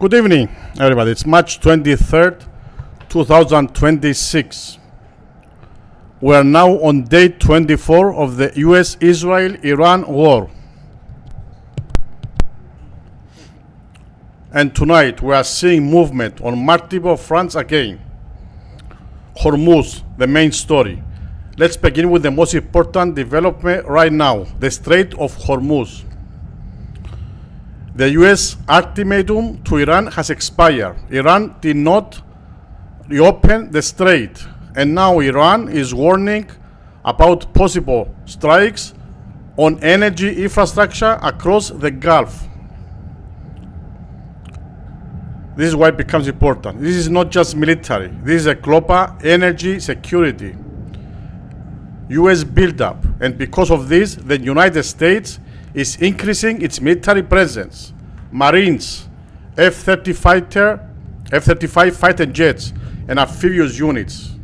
Good evening, everybody. It's March 23rd, 2026. We are now on day 24 of the US-Israel-Iran war. And tonight we are seeing movement on multiple fronts again. Hormuz, the main story. Let's begin with the most important development right now, the Strait of Hormuz. The US ultimatum to Iran has expired. Iran did not reopen the strait, and now Iran is warning about possible strikes on energy infrastructure across the Gulf. This is why it becomes important. This is not just military. This is a global energy security. US buildup, and because of this, the United States is increasing its military presence. Marines, F-35 fighter jets, and amphibious units.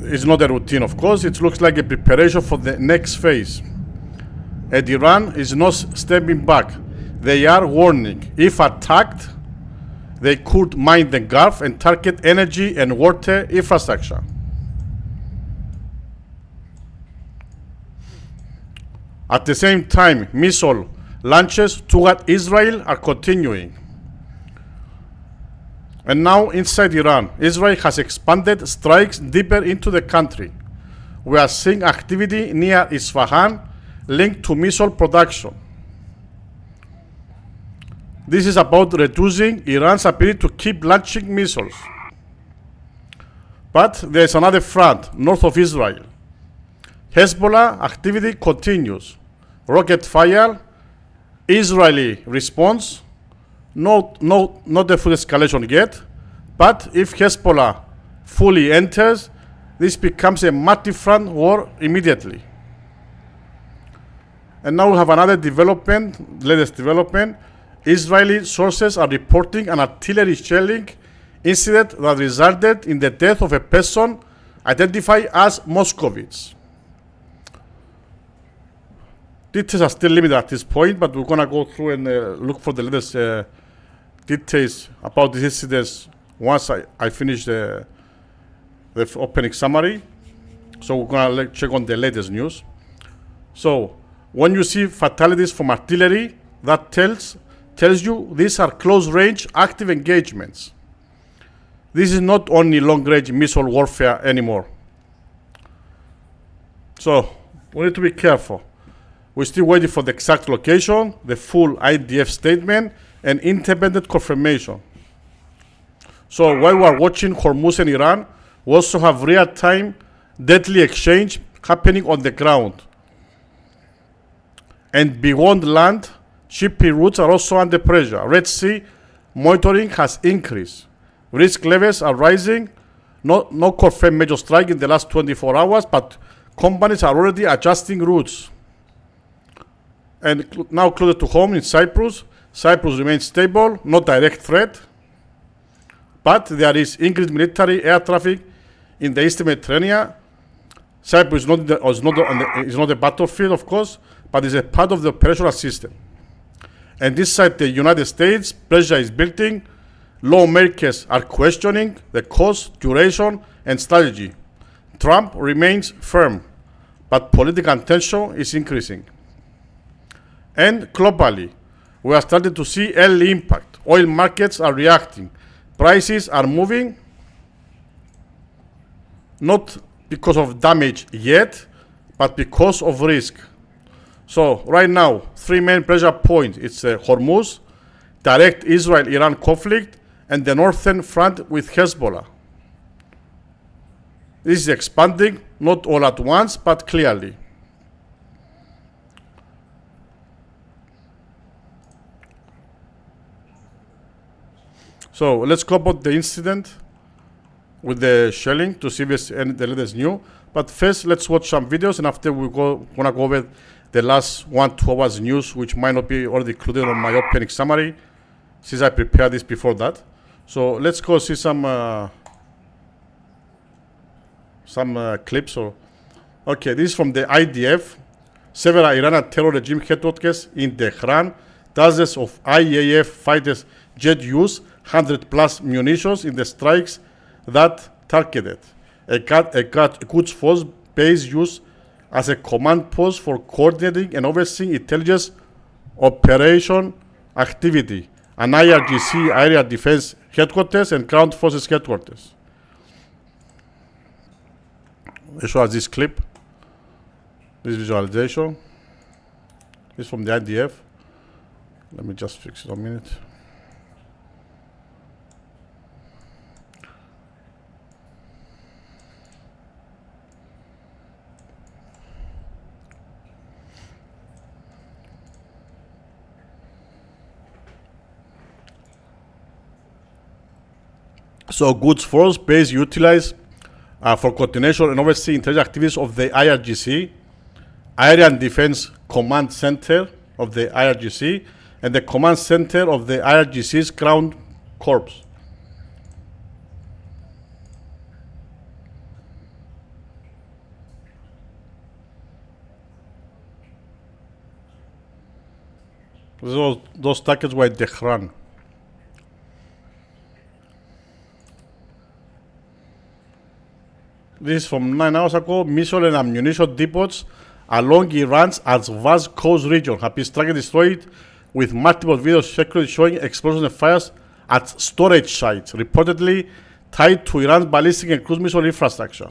It's not a routine, of course. It looks like a preparation for the next phase. And Iran is not stepping back. They are warning. If attacked, they could mine the Gulf and target energy and water infrastructure. At the same time, missile launches toward Israel are continuing. And now inside Iran, Israel has expanded strikes deeper into the country. We are seeing activity near Isfahan linked to missile production. This is about reducing Iran's ability to keep launching missiles. But there is another front north of Israel. Hezbollah activity continues. Rocket fire, Israeli response, not a full escalation yet, but if Hezbollah fully enters, this becomes a multi-front war immediately. And now we have another development, latest development. Israeli sources are reporting an artillery shelling incident that resulted in the death of a person identified as Moscovitz. Details are still limited at this point, but we're going to go through and look for the latest details about these incidents once I finish the opening summary. So we're going to check on the latest news. So when you see fatalities from artillery, that tells you these are close-range active engagements. This is not only long-range missile warfare anymore. So we need to be careful. We're still waiting for the exact location, the full IDF statement, and independent confirmation. So while we are watching Hormuz and Iran, we also have real-time deadly exchange happening on the ground. And beyond land, shipping routes are also under pressure. Red Sea monitoring has increased. Risk levels are rising. No confirmed major strike in the last 24 hours, but companies are already adjusting routes. And now closer to home in Cyprus, Cyprus remains stable, no direct threat, but there is increased military air traffic in the Eastern Mediterranean. Cyprus is not a battlefield, of course, but is a part of the operational system. And this side, the United States, pressure is building. Lawmakers are questioning the cost, duration, and strategy. Trump remains firm, but political tension is increasing. And globally, we are starting to see early impact. Oil markets are reacting. Prices are moving, not because of damage yet, but because of risk. So right now, three main pressure points. It's Hormuz, direct Israel-Iran conflict, and the northern front with Hezbollah. This is expanding, not all at once, but clearly. So let's go about the incident with the shelling to see if there's the latest new. But first, let's watch some videos, and after we're going to go over the last 1-2 hours news, which might not be already included on my opening summary, since I prepared this before that. So let's go see some clips. Okay, this is from the IDF. Several Iranian terror regime headquarters in Tehran Dozens of IAF fighters jet used 100+ munitions in the strikes that targeted a Quds Force base used as a command post for coordinating and overseeing intelligence operation activity, an IRGC area defense headquarters and ground forces headquarters. I show us this clip, this visualization. This is from the IDF. Let me just fix it a minute. So Quds Force base utilized for coordination and overseeing intelligence activities of the IRGC, Area Defense Command Center of the IRGC, and the Command Center of the IRGC's Ground Corps. Those targets were in Tehran. This is from 9 hours ago. Missile and ammunition depots along Iran's vast coast region have been struck and destroyed, with multiple videos circulating showing explosions and fires at storage sites, reportedly tied to Iran's ballistic and cruise missile infrastructure.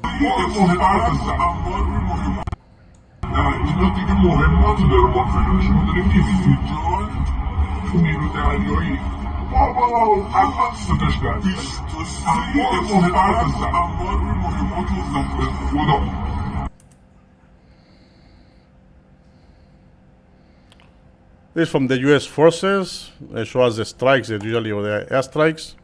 This is from the US forces. They show us the strikes, usually, or the airstrikes.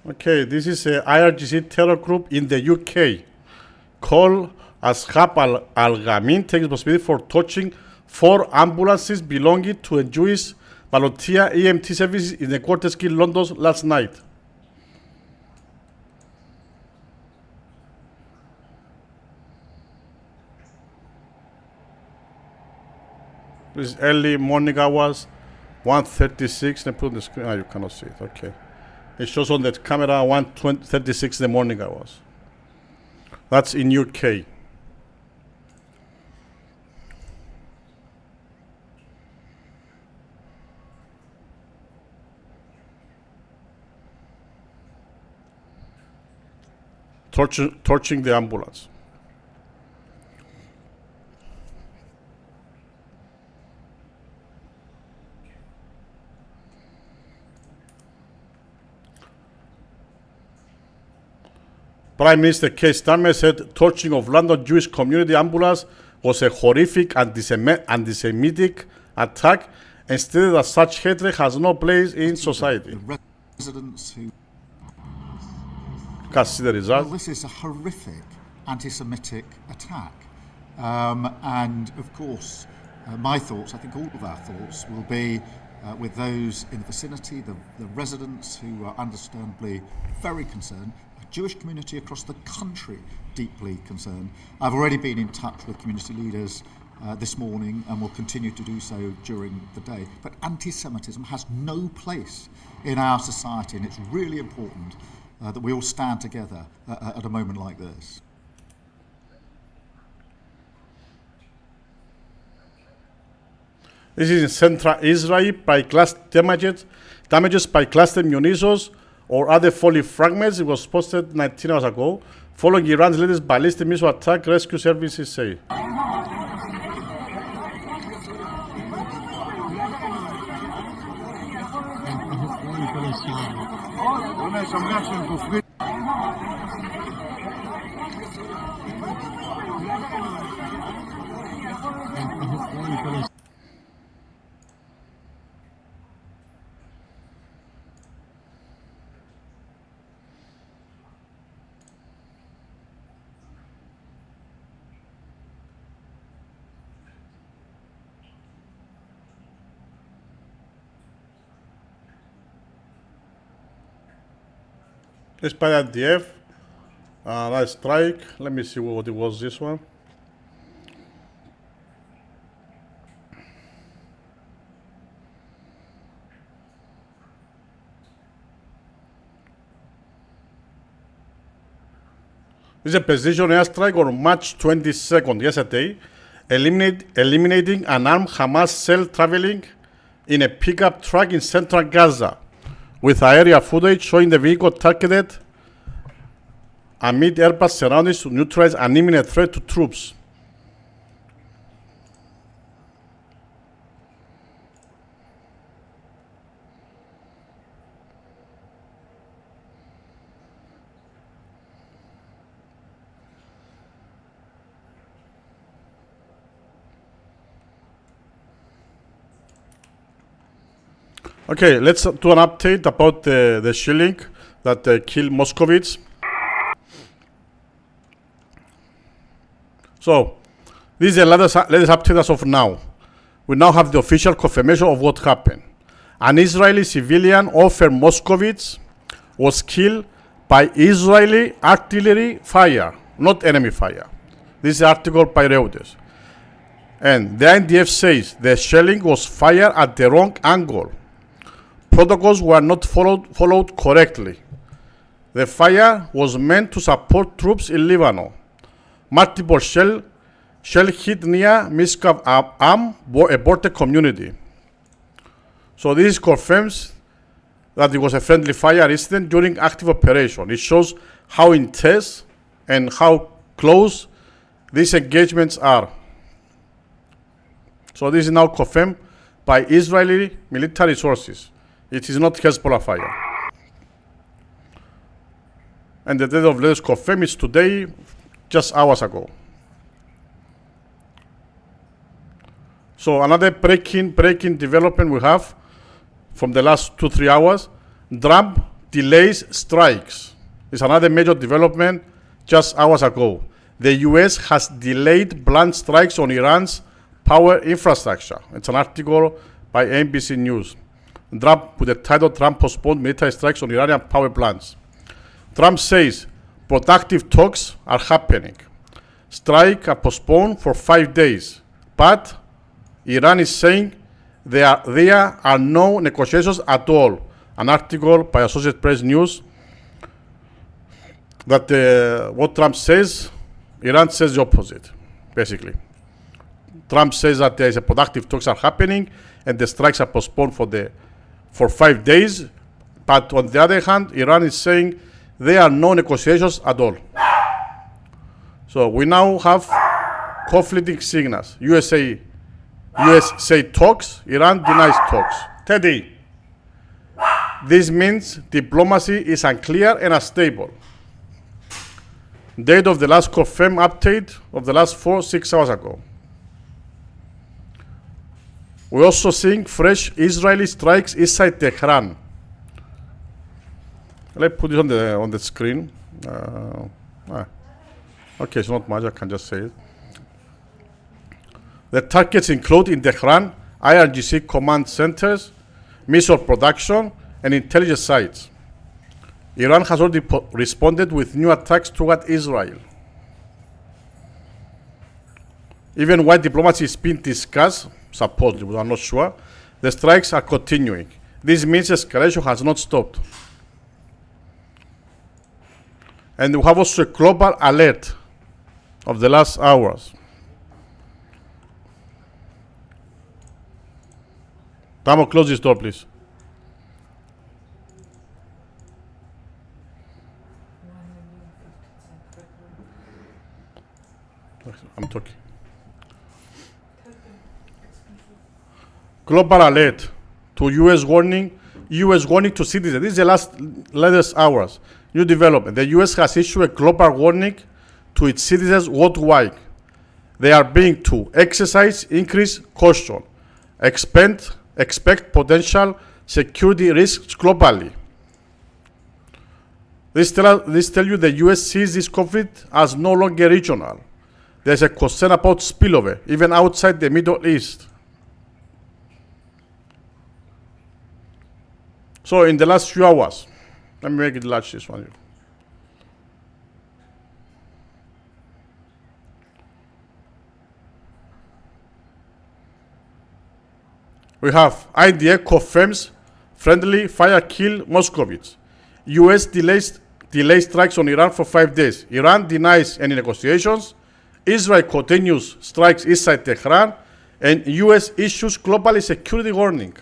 Okay, this is a IRGC terror group in the UK called Ashab al-Ghamin, takes responsibility for torching 4 ambulances belonging to a Jewish volunteer EMT services in the Quarter Skill London last night. This is early morning hours, 1:36. Let me put on the screen. You cannot see it. Okay. It shows on that camera 1:36 in the morning hours. That's in UK. Torching the ambulance. Prime Minister Keir Starmer said torching of London Jewish community ambulance was a horrific anti-Semitic attack and stated that such hatred has no place in society. The residents who Can't see the result. Well, this is a horrific anti-Semitic attack. And of course, my thoughts, I think all of our thoughts, will be with those in the vicinity, the residents who are understandably very concerned, a Jewish community across the country deeply concerned. I've already been in touch with community leaders this morning and will continue to do so during the day. But anti-Semitism has no place in our society, and it's really important that we all stand together at a moment like this. This is in central Israel by damages by cluster munitions or other falling fragments. It was posted 19 hours ago. Following Iran's latest ballistic missile attack, rescue services say. It's by IDF. That strike. Let me see what it was. This one. This is a precision airstrike on March 22nd, yesterday, eliminating an armed Hamas cell traveling in a pickup truck in central Gaza, with aerial footage showing the vehicle targeted amid Airbus surroundings to neutralize an imminent threat to troops. Okay, let's do an update about the shelling that killed Moscowitz. So, this is the latest update as of now. We now have the official confirmation of what happened. An Israeli civilian, Ofer Moscowitz, was killed by Israeli artillery fire, not enemy fire. This is an article by Reuters. And the IDF says the shelling was fired at the wrong angle. Protocols were not followed correctly. The fire was meant to support troops in Lebanon. Multiple shell hit near Miskav Am, a border community. So this confirms that it was a friendly fire incident during active operation. It shows how intense and how close these engagements are. So this is now confirmed by Israeli military sources. It is not Hezbollah fire. And the date of latest confirmed is today, just hours ago. So another breaking development we have from the last 2-3 hours. Trump delays strikes. It's another major development just hours ago. The US has delayed planned strikes on Iran's power infrastructure. It's an article by NBC News. Trump, with the title, Trump postponed military strikes on Iranian power plants. Trump says productive talks are happening. Strikes are postponed for 5 days, but Iran is saying there are no negotiations at all. An article by Associated Press News that what Trump says, Iran says the opposite, basically. Trump says that there is a productive talks are happening and the strikes are postponed for 5 days, but on the other hand, Iran is saying there are no negotiations at all. So we now have conflicting signals. US say talks, Iran denies talks. Teddy, this means diplomacy is unclear and unstable. Date of the last confirmed update of the last 4-6 hours ago. We're also seeing fresh Israeli strikes inside Tehran. Let's put it on the screen. Okay, it's not much, I can just say it. The targets include in Tehran IRGC command centers, missile production, and intelligence sites. Iran has already responded with new attacks toward Israel. Even while diplomacy is being discussed, supposedly, we are not sure, the strikes are continuing. This means escalation has not stopped. And we have also a global alert of the last hours. Tamo, close this door, please. I'm talking. Global alert to US warning to citizens. This is the latest hours. New development. The US has issued a global warning to its citizens worldwide They are being to exercise increased caution, expect potential security risks globally. This tell you the US sees this conflict as no longer regional. There's a concern about spillover, even outside the Middle East. So in the last few hours, let me make it large, this one. We have IDF confirms friendly fire kill Moscowitz. US delays strikes on Iran for 5 days. Iran denies any negotiations. Israel continues strikes inside Tehran. And US issues global security warning.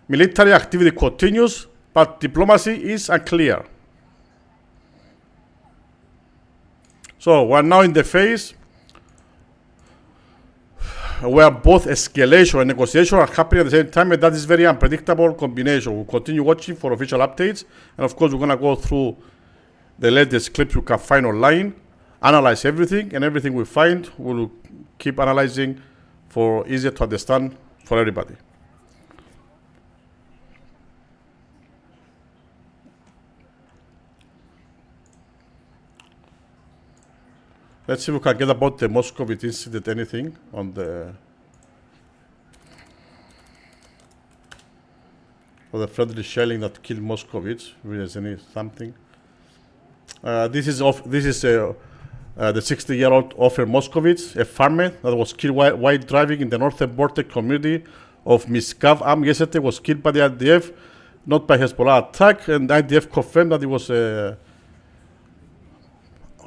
Military activity continues, but diplomacy is unclear. So we're now in the phase where both escalation and negotiation are happening at the same time, and that is very unpredictable combination. We'll continue watching for official updates, and of course we're going to go through the latest clips you can find online, analyze everything, and everything we find we'll keep analyzing for easier to understand for everybody. Let's see if we can get about the Moscowitz incident, anything on the friendly shelling that killed Moscowitz. If there's any something. This is the 60-year-old Ofer Moscowitz, a farmer that was killed while driving in the northern border community of Miskav Am. Yesterday was killed by the IDF, not by Hezbollah attack, and the IDF confirmed that it was a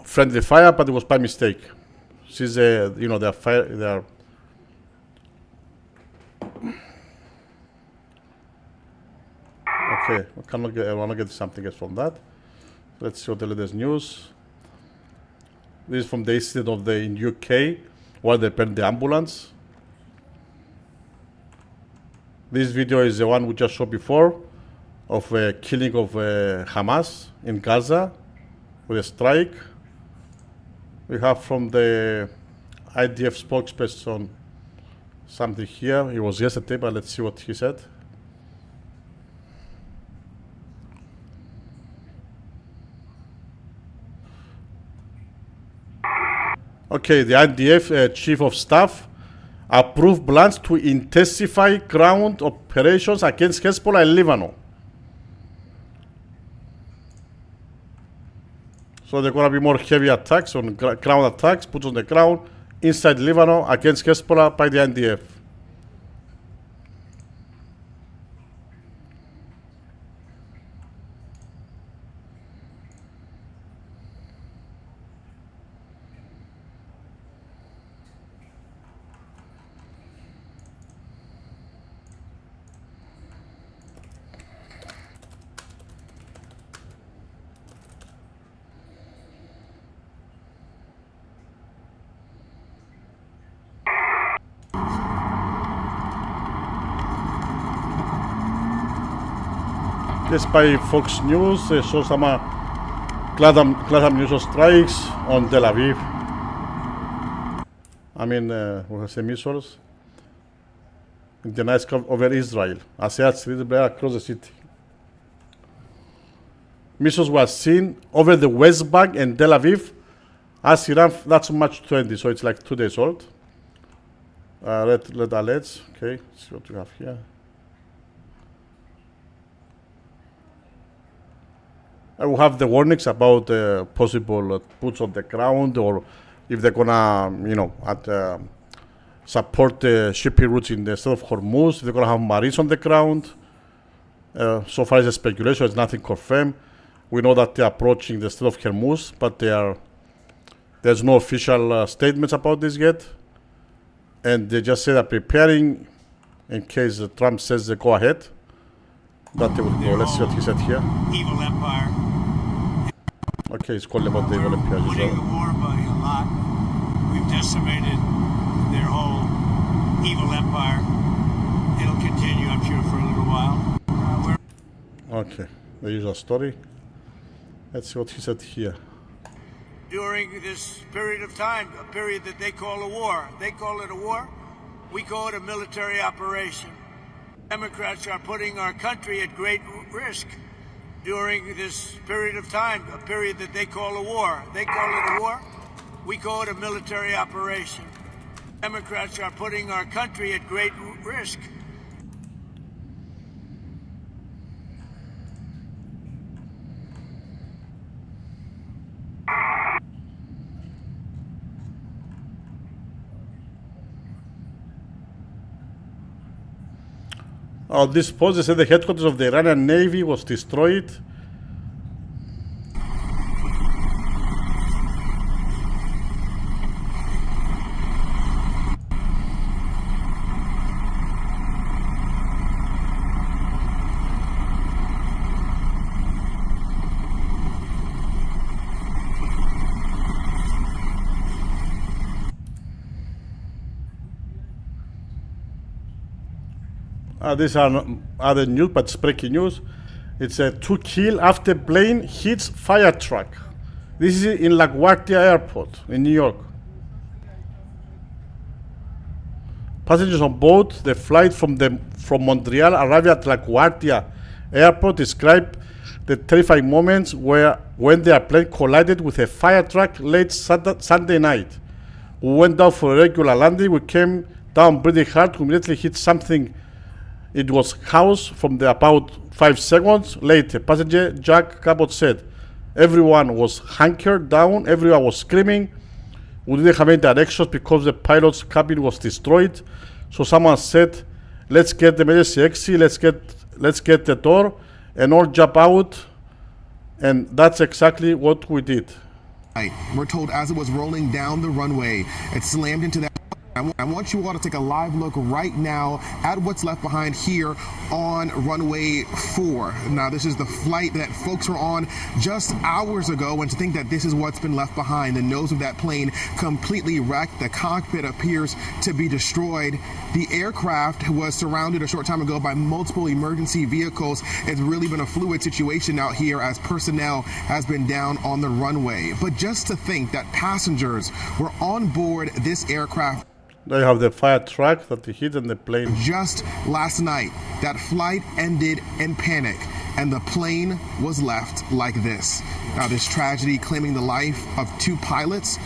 friendly fire, but it was by mistake. She's they are fire. They are. Okay, I want to get something else from that. Let's see what the latest news. This is from the incident in UK, where they burned the ambulance. This video is the one we just showed before, of a killing of Hamas in Gaza with a strike. We have from the IDF spokesperson something here. It was yesterday, but let's see what he said. Okay, the IDF chief of staff approved plans to intensify ground operations against Hezbollah in Lebanon. So there are going to be more heavy attacks on ground attacks, put on the ground inside Lebanon against Hezbollah by the IDF. Yes, by Fox News, shows some class news strikes on Tel Aviv. I mean, we have some missiles in the night sky over Israel, as across the city. Missiles were seen over the West Bank and Tel Aviv, as Iran, that's March 20, so it's like 2 days old. Red alerts, okay, let's see what we have here. I will have the warnings about possible boots on the ground, or if they're gonna, support the shipping routes in the Strait of Hormuz. They're gonna have Marines on the ground. So far, it's a speculation; it's nothing confirmed. We know that they're approaching the Strait of Hormuz, but there's no official statements about this yet, and they just say they're preparing in case Trump says they go ahead. That they will go. Let's see what he said here. Evil empire. Okay, it's called about the evil empire. Winning the war by a lot. We've decimated their whole evil empire. It'll continue, I'm sure, for a little while. Okay, the usual story. Let's see what he said here. during this period of time, a period that they call a war. They call it a war. We call it a military operation. Democrats are putting our country at great risk during this period of time, a period that they call a war. They call it a war. We call it a military operation. Democrats are putting our country at great risk. This post, they said the headquarters of the Iranian Navy was destroyed. These are other news, but it's breaking news. It's a 2 kill after plane hits fire truck. This is in LaGuardia Airport in New York. Passengers on board the flight from Montreal arrived at LaGuardia Airport described the terrifying moments when their plane collided with a fire truck late Sunday night. We went down for a regular landing. We came down pretty hard. We immediately hit something. It was chaos from about 5 seconds later. Passenger Jack Cabot said, everyone was hunkered down, everyone was screaming. We didn't have any directions because the pilot's cabin was destroyed. So someone said, let's get the emergency exit, let's get the door and all jump out. And that's exactly what we did. We're told as it was rolling down the runway, it slammed into that. I want you all to take a live look right now at what's left behind here on runway 4. Now, this is the flight that folks were on just hours ago, and to think that this is what's been left behind. The nose of that plane completely wrecked. The cockpit appears to be destroyed. The aircraft was surrounded a short time ago by multiple emergency vehicles. It's really been a fluid situation out here as personnel has been down on the runway. But just to think that passengers were on board this aircraft. They have the fire truck that hit in the plane. Just last night, that flight ended in panic, and the plane was left like this. Now, this tragedy claiming the life of 2 pilots.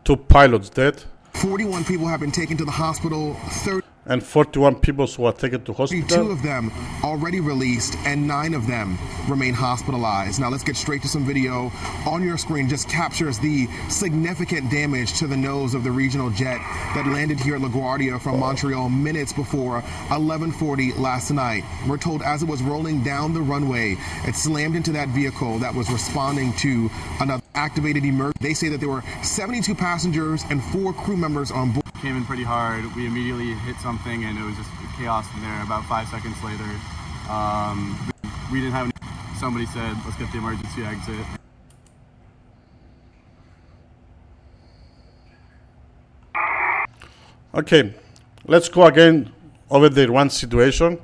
2 pilots dead. 41 people have been taken to the hospital. And 41 people who were taken to hospital. 32 of them already released, and 9 of them remain hospitalized. Now let's get straight to some video on your screen. Just captures the significant damage to the nose of the regional jet that landed here at LaGuardia from Montreal minutes before 11:40 last night. We're told as it was rolling down the runway, it slammed into that vehicle that was responding to another activated emergency. They say that there were 72 passengers and 4 crew members on board. Came in pretty hard. We immediately hit something and it was just chaos in there. About 5 seconds later, we didn't have any. Somebody said, let's get the emergency exit. Okay, let's go again over the Iran situation.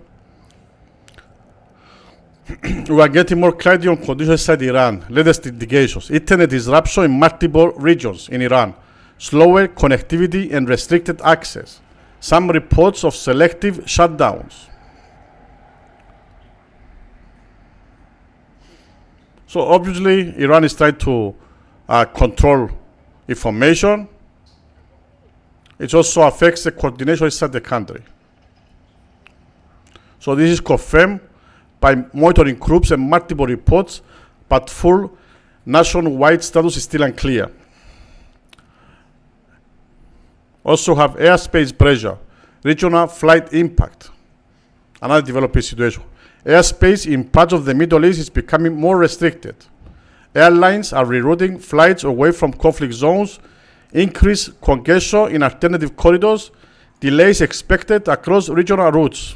We are getting more clarity on conditions inside Iran. Latest indications. Internet disruption in multiple regions in Iran. Slower connectivity and restricted access. Some reports of selective shutdowns. So obviously, Iran is trying to control information. It also affects the coordination inside the country. So this is confirmed by monitoring groups and multiple reports, but full nationwide status is still unclear. Also have airspace pressure, regional flight impact, another developing situation. Airspace in parts of the Middle East is becoming more restricted. Airlines are rerouting flights away from conflict zones, increased congestion in alternative corridors, delays expected across regional routes.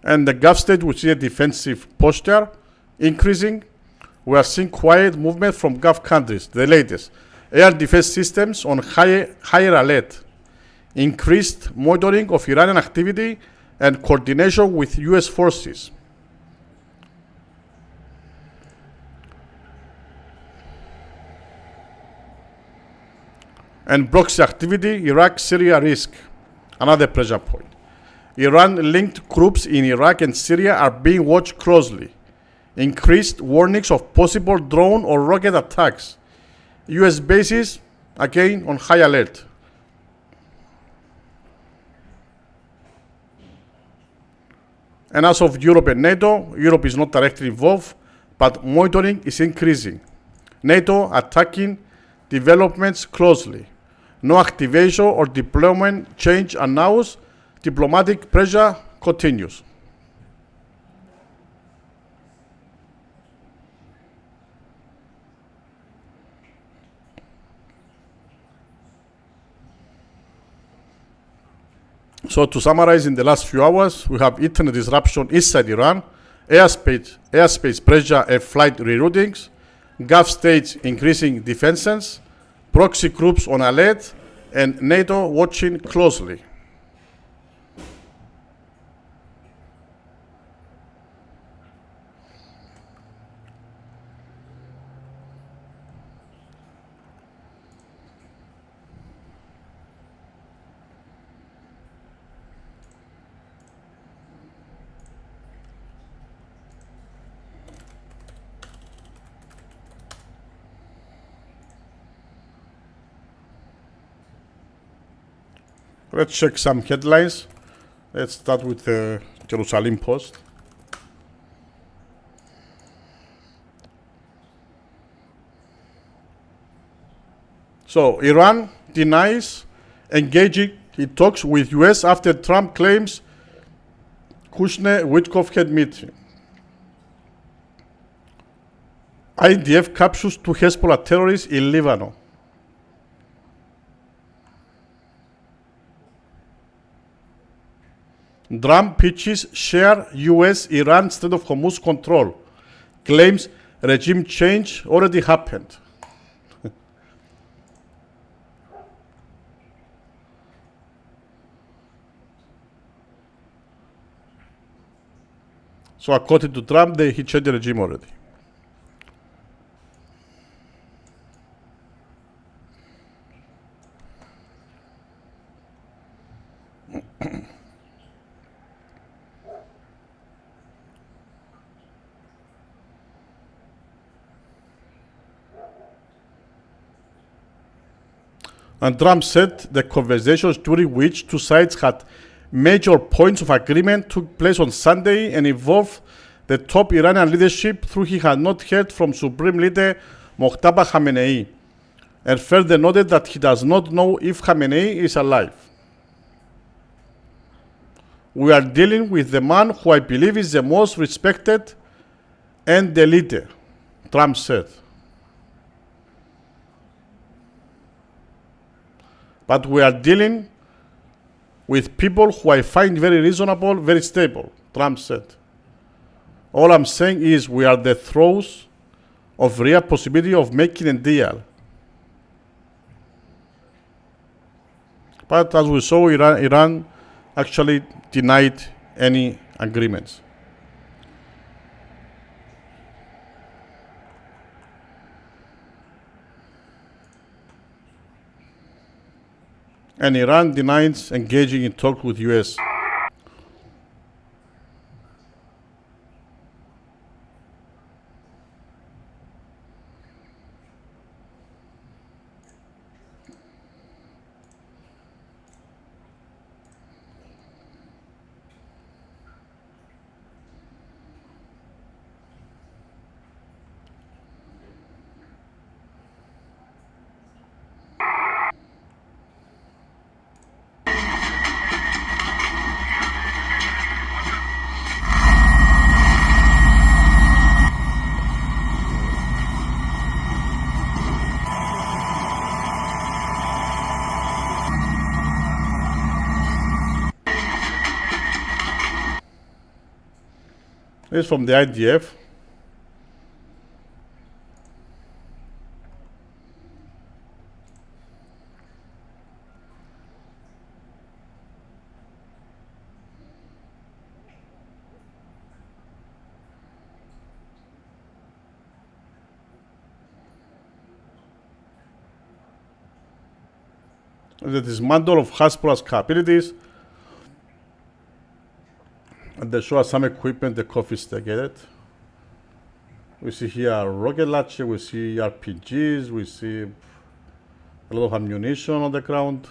And the Gulf state, which is a defensive posture, increasing. We are seeing quiet movement from Gulf countries. The latest, air defense systems on higher alert, increased monitoring of Iranian activity, and coordination with US forces. And proxy activity, Iraq, Syria risk, another pressure point. Iran-linked groups in Iraq and Syria are being watched closely. Increased warnings of possible drone or rocket attacks. US bases, again, on high alert. And as of Europe and NATO, Europe is not directly involved, but monitoring is increasing. NATO attacking developments closely. No activation or deployment change announced. Diplomatic pressure continues. So to summarize, in the last few hours, we have internet disruption inside Iran, airspace pressure and flight reroutings, Gulf states increasing defenses, proxy groups on alert, and NATO watching closely. Let's check some headlines. Let's start with the Jerusalem Post. So Iran denies engaging in talks with US after Trump claims Kushner-Witkoff had meeting. IDF captures 2 Hezbollah terrorists in Lebanon. Trump pitches share US-Iran Strait of Hormuz control. Claims regime change already happened. So according to Trump, he changed the regime already. And Trump said the conversations during which 2 sides had major points of agreement took place on Sunday and involved the top Iranian leadership, though he had not heard from Supreme Leader Mojtaba Khamenei, and further noted that he does not know if Khamenei is alive. We are dealing with the man who I believe is the most respected and the leader, Trump said. But we are dealing with people who I find very reasonable, very stable, Trump said. All I'm saying is we are the throes of real possibility of making a deal. But as we saw, Iran actually denied any agreements. And Iran denies engaging in talks with US. This is from the IDF. The dismantle of CYPRUS capabilities. And they show us some equipment the confiscated. We see here rocket launcher, we see RPGs, we see a lot of ammunition on the ground.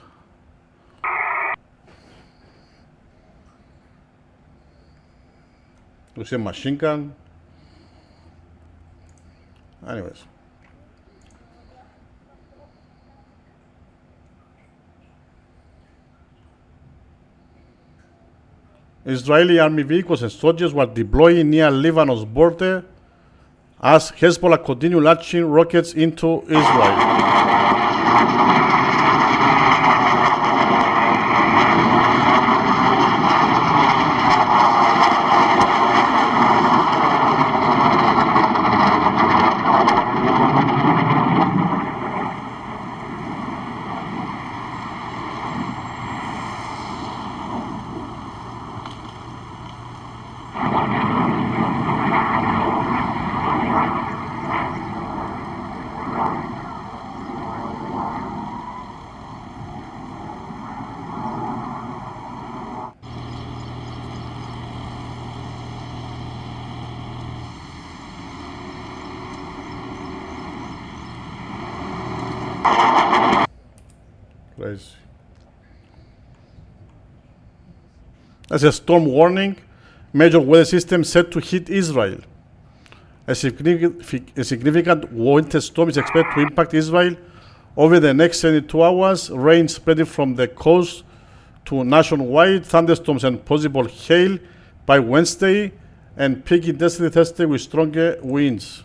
We see a machine gun. Anyways. Israeli army vehicles and soldiers were deployed near Lebanon's border as Hezbollah continued launching rockets into Israel. As a storm warning, major weather system set to hit Israel. A significant winter storm is expected to impact Israel over the next 72 hours. Rain spreading from the coast to nationwide, thunderstorms and possible hail by Wednesday, and peak intensity Thursday with stronger winds.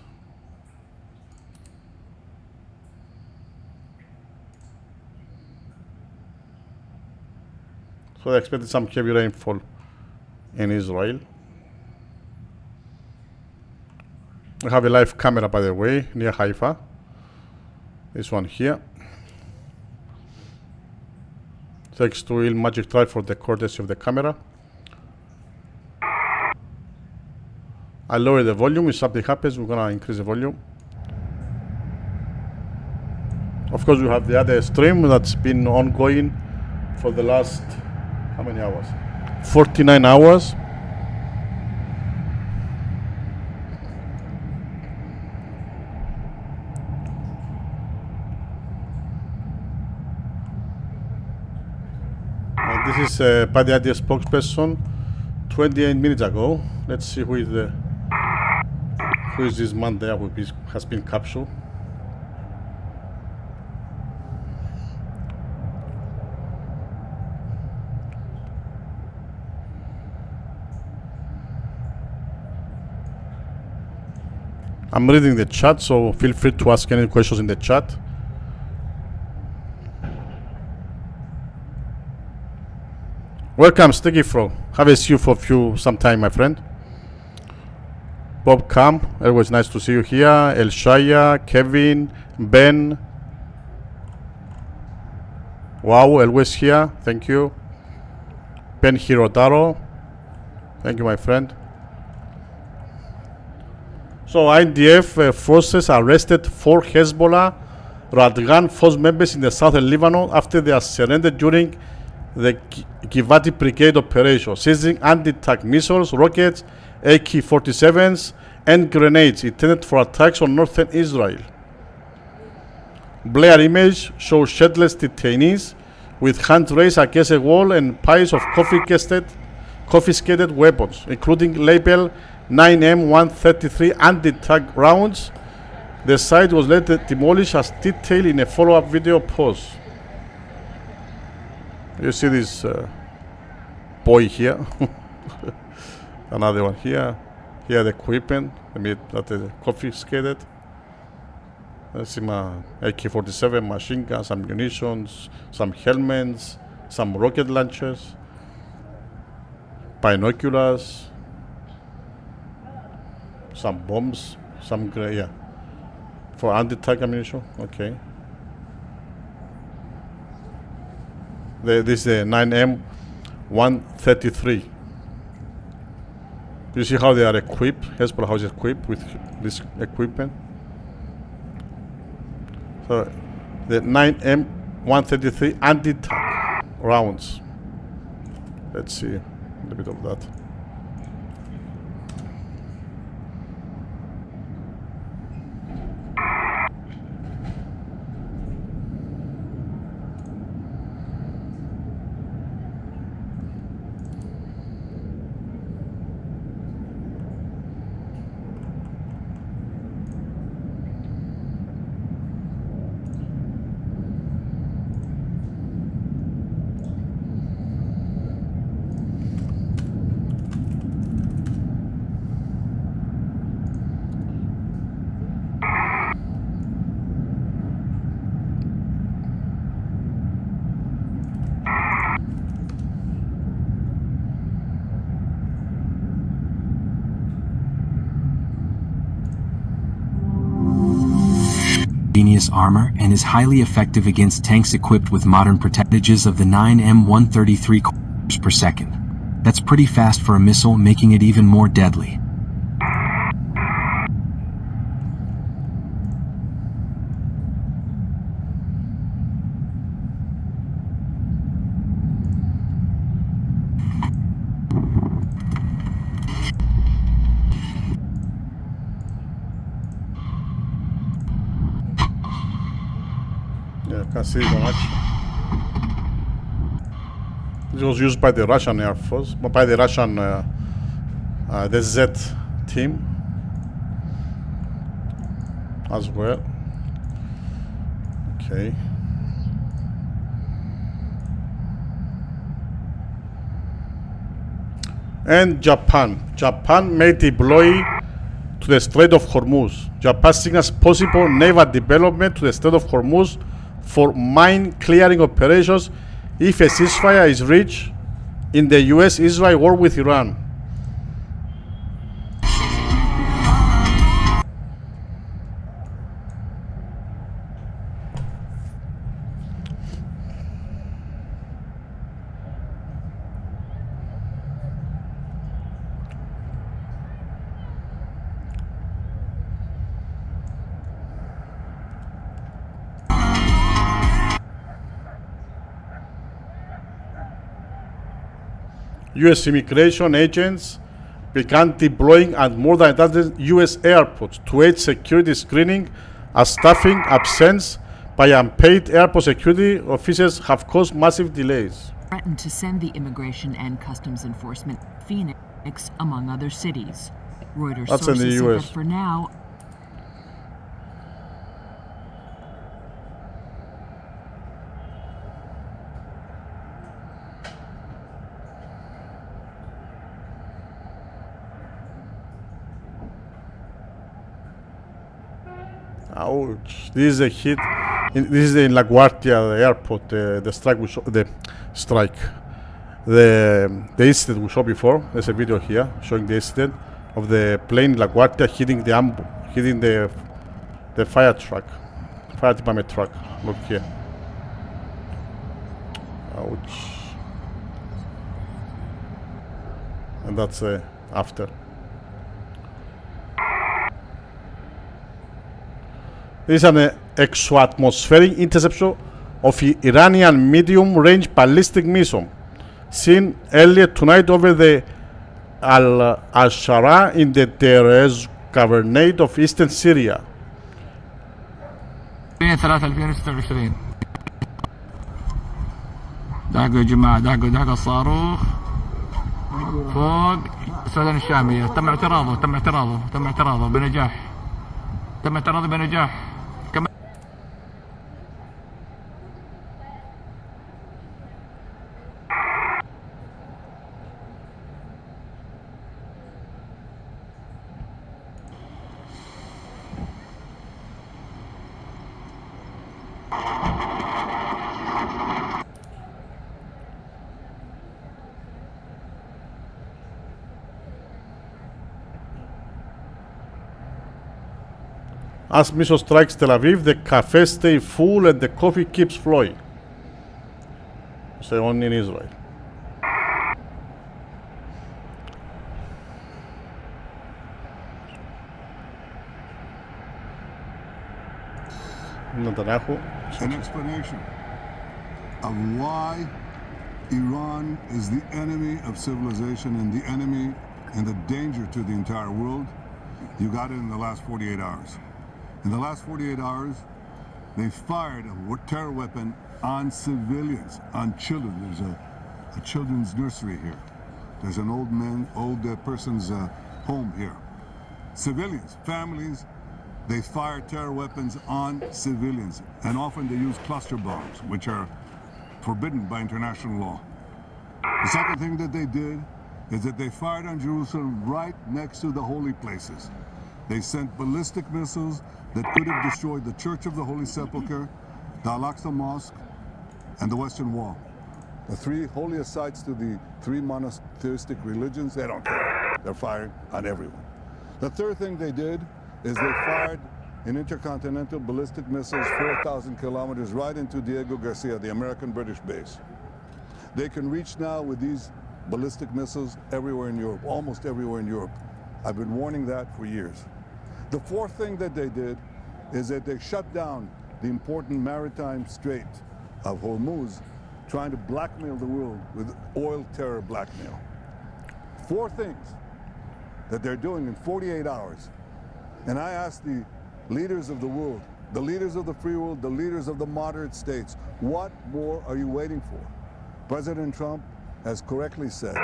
So they expected some heavy rainfall in Israel. We have a live camera, by the way, near Haifa. This one here. Thanks to Il Magic Try for the courtesy of the camera. I lower the volume. If something happens, we're gonna increase the volume. Of course, we have the other stream that's been ongoing for the last, how many hours? 49 hours. This is by the idea spokesperson 28 minutes ago. Let's see who is this man there who has been captured. I'm reading the chat, so feel free to ask any questions in the chat. Welcome, Sticky Frog. Have a see you for some time, my friend. Bob Camp, always nice to see you here. El Shaya, Kevin, Ben. Wow, always here. Thank you. Ben Hirotaro. Thank you, my friend. So IDF forces arrested 4 Hezbollah Radgan force members in the southern Lebanon after they are surrendered during the Givati Brigade operation, seizing anti-tank missiles, rockets, AK-47s, and grenades intended for attacks on northern Israel. Blair image shows shirtless detainees with hands raised against a wall and piles of confiscated weapons, including label 9M133 anti-tank rounds. The site was later demolished as detailed in a follow-up video post. You see this boy here, another one here. Here the equipment that is confiscated. Let's see my AK-47 machine guns, some munitions, some helmets, some rocket launchers, binoculars, some bombs, some for anti-tank ammunition. Okay. This is the 9M133. You see how they are equipped? Hezbollah house is equipped with this equipment. So the 9M 133 anti-tank rounds. Let's see a little bit of that. Armor and is highly effective against tanks equipped with modern protections of the 9M133 kilometers per second. That's pretty fast for a missile, making it even more deadly. Yeah, you can see it on action. It was used by the Russian Air Force, but by the Russian the Z team as well. Okay. And Japan may deploy to the Strait of Hormuz. Japan signals possible naval development to the Strait of Hormuz for mine clearing operations if a ceasefire is reached in the US-Israel war with Iran. US immigration agents began deploying at more than 1,000 US airports to aid security screening as staffing absence by unpaid airport security officers have caused massive delays. Threatened to send the immigration and customs enforcement to Phoenix, among other cities. Reuters That's in the sources say US. that for now, Ouch! This is a hit. This is in LaGuardia airport. The strike we saw. The incident we saw before. There's a video here showing the incident of the plane LaGuardia hitting the fire department truck. Look here. Ouch! And that's after. This is an exoatmospheric interception of Iranian medium-range ballistic missile seen earlier tonight over the Al-Shara in the Terez Governorate of eastern Syria. 3/2026 دعقوا يا جماعة دعقوا الصاروخ فوق السودان الشامية تم اعتراضه بنجاح As missile strikes Tel Aviv, the cafes stay full and the coffee keeps flowing. Say only in Israel. Netanyahu. An explanation. of why Iran is the enemy of civilization and the enemy and the danger to the entire world, you got it in the last 48 hours. In the last 48 hours, they fired a terror weapon on civilians, on children. There's a children's nursery here. There's an old person's home here. Civilians, families, they fire terror weapons on civilians. And often they use cluster bombs, which are forbidden by international law. The second thing that they did is that they fired on Jerusalem right next to the holy places. They sent ballistic missiles that could have destroyed the Church of the Holy Sepulchre, the Al-Aqsa Mosque, and the Western Wall. The three holiest sites to the three monotheistic religions, they don't care. They're firing on everyone. The third thing they did is they fired an intercontinental ballistic missiles 4,000 kilometers right into Diego Garcia, the American-British base. They can reach now with these ballistic missiles everywhere in Europe, almost everywhere in Europe. I've been warning that for years. The fourth thing that they did is that they shut down the important maritime strait of Hormuz, trying to blackmail the world with oil terror blackmail. Four things that they're doing in 48 hours. And I ask the leaders of the world, the leaders of the free world, the leaders of the moderate states, what more are you waiting for? President Trump has correctly said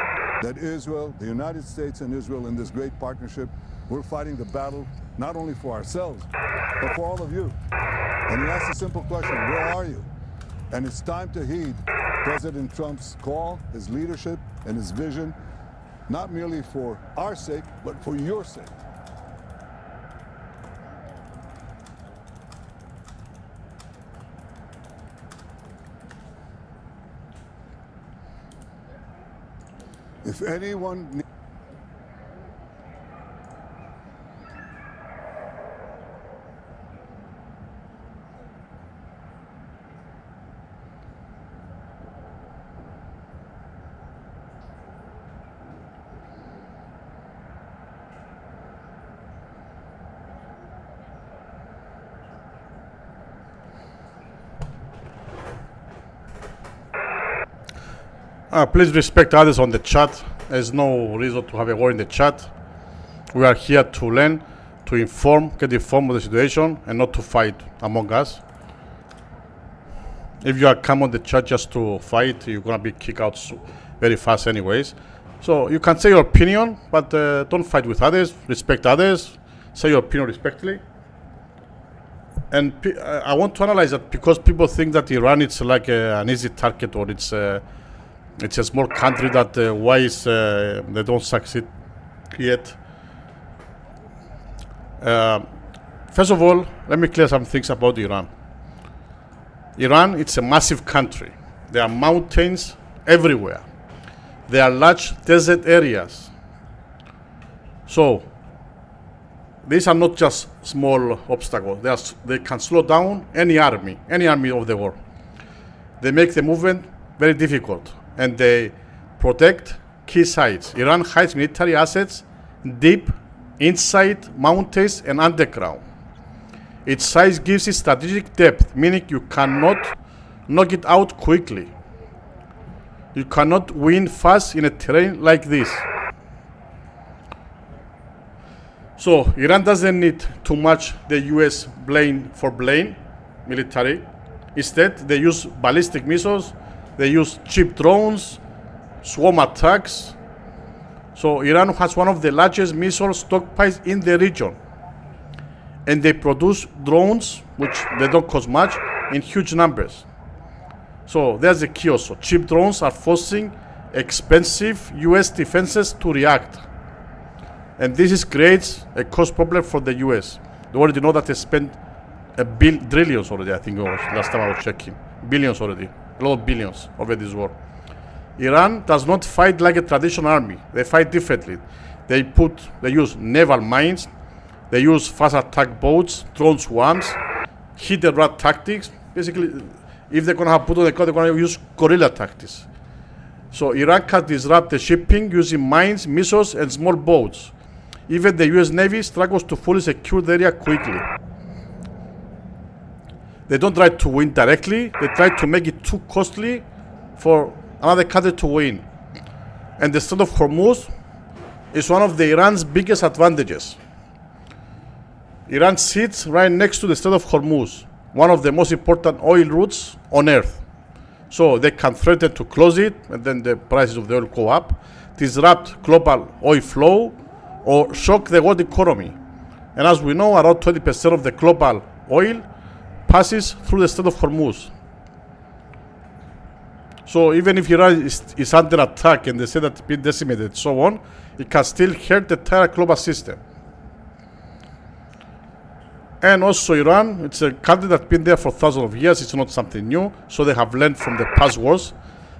that Israel, the United States and Israel in this great partnership, we're fighting the battle not only for ourselves, but for all of you. And he asked a simple question, where are you? And it's time to heed President Trump's call, his leadership, and his vision, not merely for our sake, but for your sake. If anyone... Please respect others on the chat. There's no reason to have a war in the chat. We are here to learn, to inform, get informed of the situation, and not to fight among us. If you are come on the chat just to fight, you're gonna be kicked out very fast anyways. So you can say your opinion, but don't fight with others. Respect others. Say your opinion respectfully. And I want to analyze that because people think that Iran is like an easy target, or it's a small country that why is they don't succeed yet. First of all, let me clear some things about Iran. Iran, it's a massive country. There are mountains everywhere. There are large desert areas. So these are not just small obstacles. They can slow down any army of the world. They make the movement very difficult, and they protect key sites. Iran hides military assets deep inside mountains and underground. Its size gives it strategic depth, meaning you cannot knock it out quickly. You cannot win fast in a terrain like this. So Iran doesn't need too much the US blame military. Instead, they use ballistic missiles, they use cheap drones, swarm attacks. So Iran has one of the largest missile stockpiles in the region. And they produce drones, which they don't cost much, in huge numbers. So there's the key also. Cheap drones are forcing expensive US defenses to react. And this creates a cost problem for the US. They already know that they spent trillions already, I think it was, last time I was checking. Billions already, a lot of billions over this war. Iran does not fight like a traditional army. They fight differently. They use naval mines, they use fast attack boats, drone swarms, hit and run tactics. Basically, if they're gonna have put on the ground, they're gonna use guerrilla tactics. So Iran can disrupt the shipping using mines, missiles, and small boats. Even the US Navy struggles to fully secure the area quickly. they don't try to win directly. They try to make it too costly for another country to win. And the Strait of Hormuz is one of Iran's biggest advantages. Iran sits right next to the Strait of Hormuz, one of the most important oil routes on earth. So they can threaten to close it, and then the prices of the oil go up, disrupt global oil flow, or shock the world economy. And as we know, around 20% of the global oil passes through the Strait of Hormuz. So even if Iran is under attack and they say that it's been decimated and so on, it can still hurt the entire global system. And also Iran, it's a country that's been there for thousands of years. It's not something new. So they have learned from the past wars.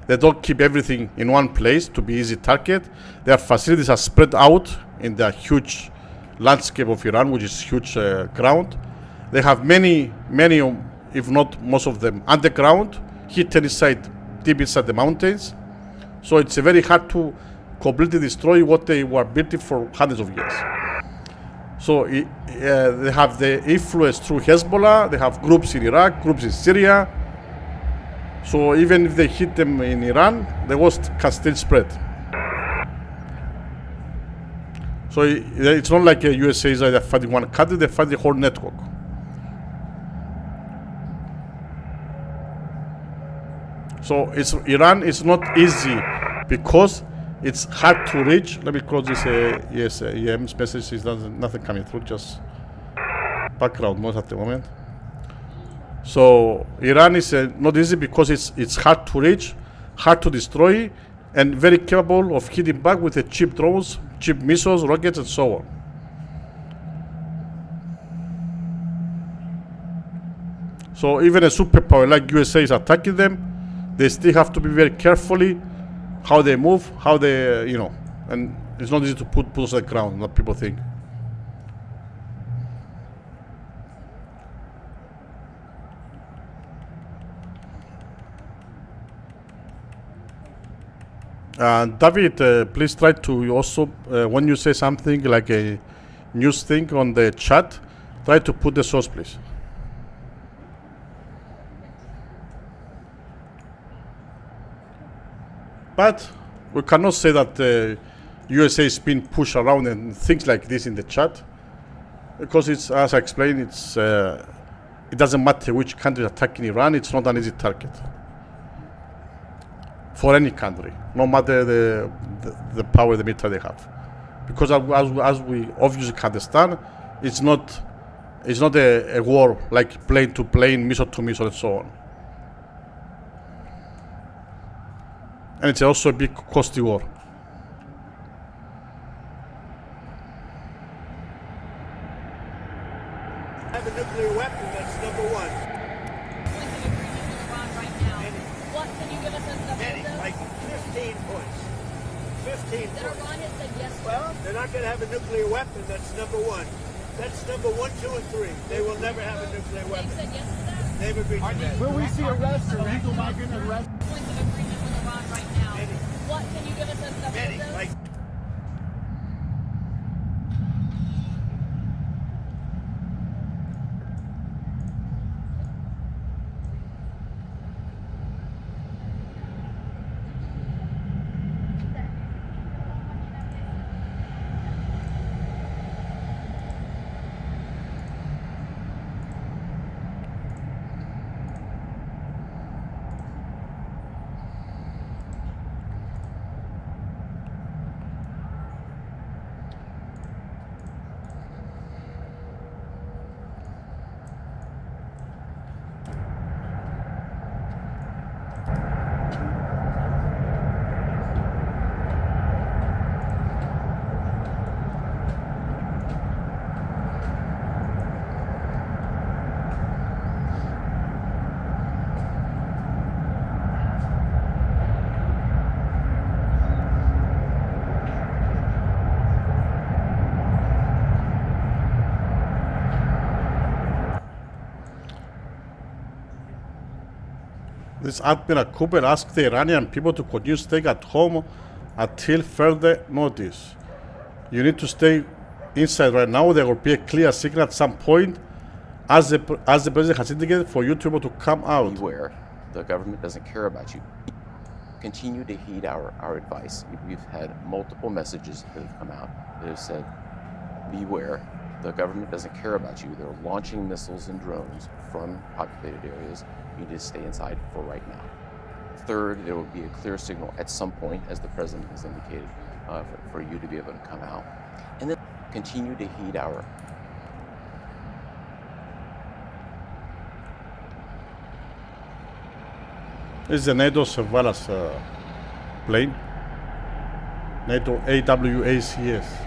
They don't keep everything in one place to be easy target. Their facilities are spread out in the huge landscape of Iran, which is huge ground. They have many, if not most of them, underground, hidden inside, deep inside the mountains. So it's very hard to completely destroy what they were building for hundreds of years. So they have the influence through Hezbollah. They have groups in Iraq, groups in Syria. So even if they hit them in Iran, the worst can still spread. So it's not like the USA is either fighting one country, they fight the whole network. So Iran is not easy because it's hard to reach. Let me close this EM's message. Is nothing coming through, just background noise at the moment. So Iran is not easy because it's hard to reach, hard to destroy, and very capable of hitting back with the cheap drones, cheap missiles, rockets, and so on. So even a superpower like USA is attacking them, they still have to be very carefully how they move, how they, and it's not easy to put boots on the ground, what people think. David, please try to also, when you say something like a news thing on the chat, try to put the source, please. But we cannot say that USA is being pushed around and things like this in the chat, because it's, as I explained, it doesn't matter which country is attacking Iran. It's not an easy target for any country, no matter the power, the military they have, because as we obviously can understand, it's not a war like plane to plane, missile to missile, and so on. And it's also a big costly war. Have a nuclear weapon, that's number one. What can you give us as number Many, like 15 points. 15 that points. Iran has said yes to? Well, they're not going to have a nuclear weapon, that's number one. That's number 1, 2, and 3. They will never have a nuclear They weapon. said yes to that? They've agreed to that. Will we see arrests or legal migrant arrests? Points of agreement with Iran right now. Many. What can you give us as number Many, like This Admiral Cooper asked the Iranian people to continue staying at home until further notice. You need to stay inside right now. There will be a clear signal at some point as the president has indicated, for you to be able to come out. Beware, the government doesn't care about you. Continue to heed our advice. We've had multiple messages that have come out that have said, beware, the government doesn't care about you. They're launching missiles and drones from populated areas. You need to stay inside for right now. Third, there will be a clear signal at some point, as the president has indicated, for you to be able to come out. And then continue to heed our. This is the NATO surveillance plane. NATO AWACS.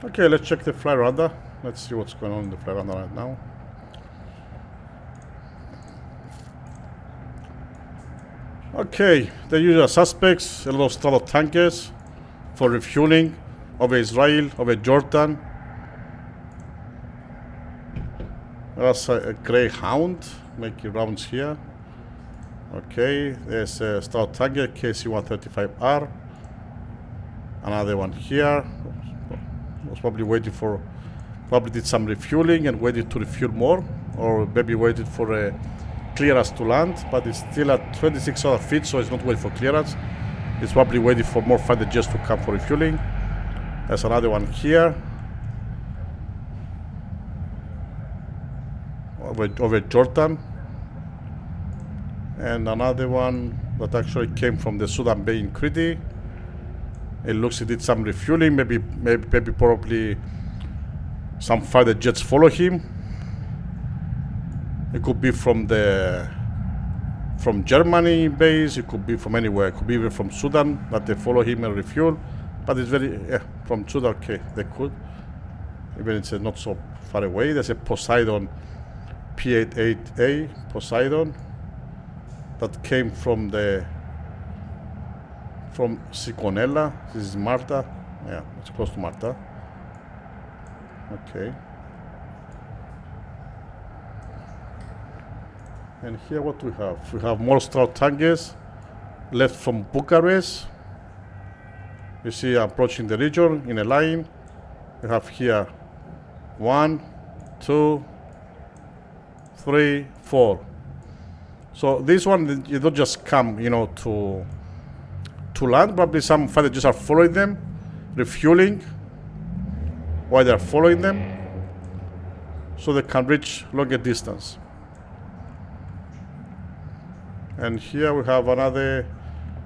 Okay, let's check the fly radar. Let's see what's going on in the fly radar right now. Okay, the usual suspects, a lot of straddle tankers for refueling over Israel, over Jordan. There's a Greyhound making rounds here. Okay, there's a straddle tanker KC-135R. Another one here. Was probably waiting for, probably did some refueling and waited to refuel more, or maybe waited for a clearance to land, but it's still at 26 feet, so it's not waiting for clearance. It's probably waiting for more fighter jets to come for refueling. There's another one here over Jordan, and another one that actually came from the Sudan Bay in Crete. It looks it did some refueling, maybe probably some fighter jets follow him. It could be from Germany base, it could be from anywhere, it could be even from Sudan, that they follow him and refuel. But it's very, from Sudan, okay, they could. Even it's not so far away. There's a Poseidon P-88A, Poseidon, that came from Siconella. This is Malta. Yeah, it's close to Malta. Okay. And here what we have? We have more straddle tankers left from Bucharest. You see approaching the region in a line. We have here 1, 2, 3, 4. So this one, you don't just come, to land. Probably some fighter jets are following them, refueling while they are following them, so they can reach longer distance. And here we have another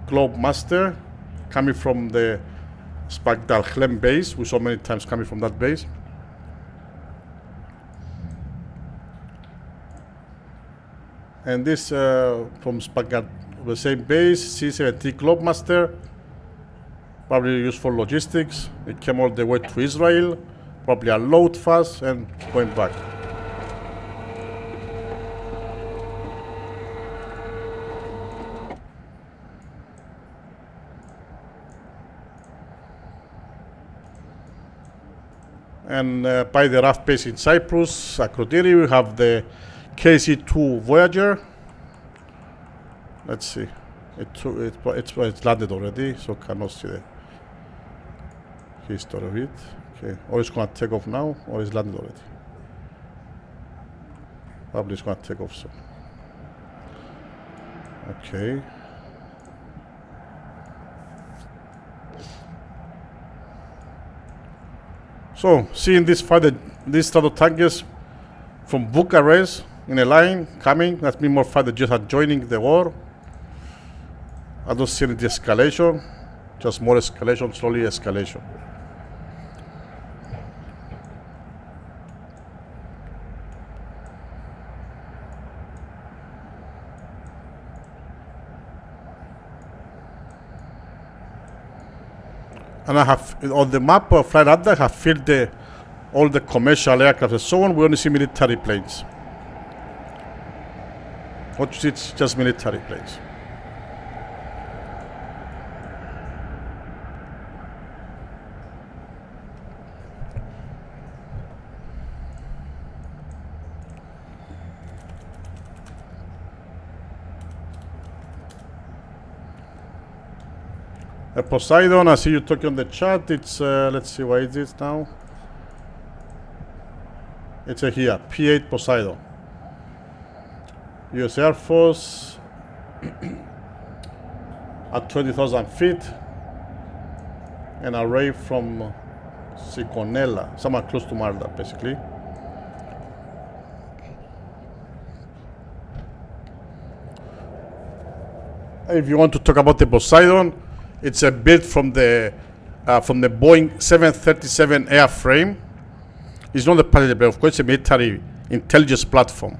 Globemaster coming from the Spagdalchlem base. We saw many times coming from that base. And this from the same base, C-17 Globemaster, probably used for logistics. It came all the way to Israel, probably unload fast and going back. And by the rough base in Cyprus, Akrotiri, we have the KC-2 Voyager. Let's see. It's landed already, so cannot see the history of it. Okay, or it's going to take off now, or it's landed already. Probably it's going to take off soon. Okay. So, seeing these straddle tankers from Bucharest in a line coming, that means more fighter jets are joining the war. I don't see any de-escalation, just more escalation, slowly escalation. And I have, on the map of flight radar, I have filled all the commercial aircraft and so on. We only see military planes. What you see, it's just military planes. Poseidon, I see you talking on the chat. It's, let's see, what is it now? It's here, P-8 Poseidon. US Air Force at 20,000 feet. An array from Sigonella, somewhere close to Malta, basically. If you want to talk about the Poseidon, it's a built from the Boeing 737 airframe. It's not a passenger plane, of course, it's a military intelligence platform.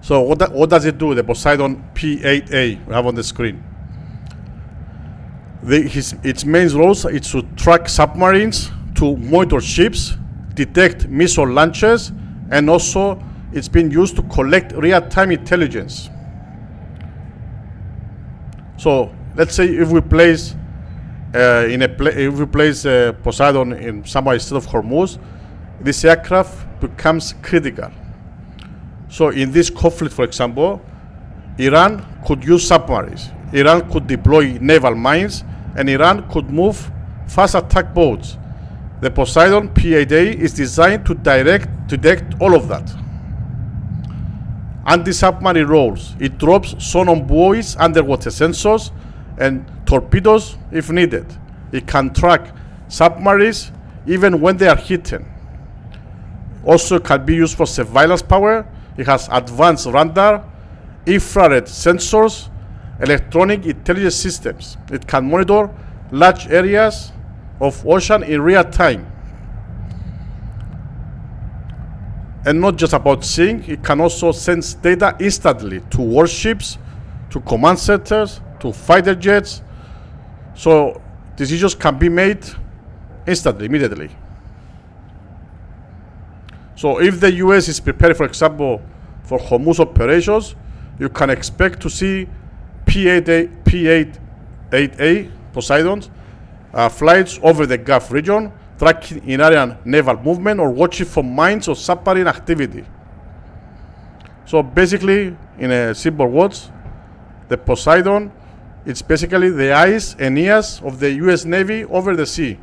So what does it do? The Poseidon P-8A we have on the screen. Its main roles is to track submarines, to monitor ships, detect missile launches, and also it's been used to collect real-time intelligence. So let's say if we place Poseidon in somewhere instead of Hormuz, this aircraft becomes critical. So in this conflict, for example, Iran could use submarines, Iran could deploy naval mines, and Iran could move fast attack boats. The Poseidon P-8A is designed to detect all of that. Anti-submarine roles. It drops sonar buoys, underwater sensors, and torpedoes if needed. It can track submarines even when they are hidden. Also can be used for surveillance power. It has advanced radar, infrared sensors, electronic intelligence systems. It can monitor large areas of ocean in real time. And not just about seeing, it can also sense data instantly to warships, to command centers, to fighter jets. So decisions can be made instantly, immediately. So if the US is prepared, for example, for Hormuz operations, you can expect to see P-8A Poseidons flights over the Gulf region, tracking Iranian naval movement or watching for mines or submarine activity. So basically, in a simple words, the Poseidon, it's basically the eyes and ears of the US Navy over the sea.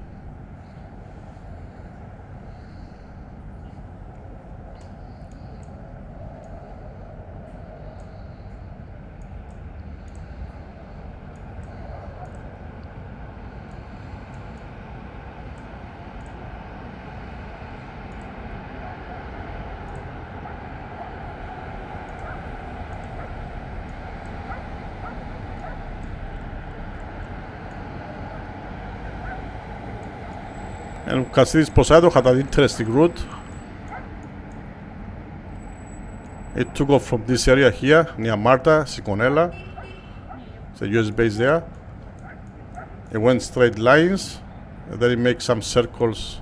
And you can see this Poseidon had an interesting route. It took off from this area here, near Malta, Sigonella. It's a US base there. It went straight lines, and then it makes some circles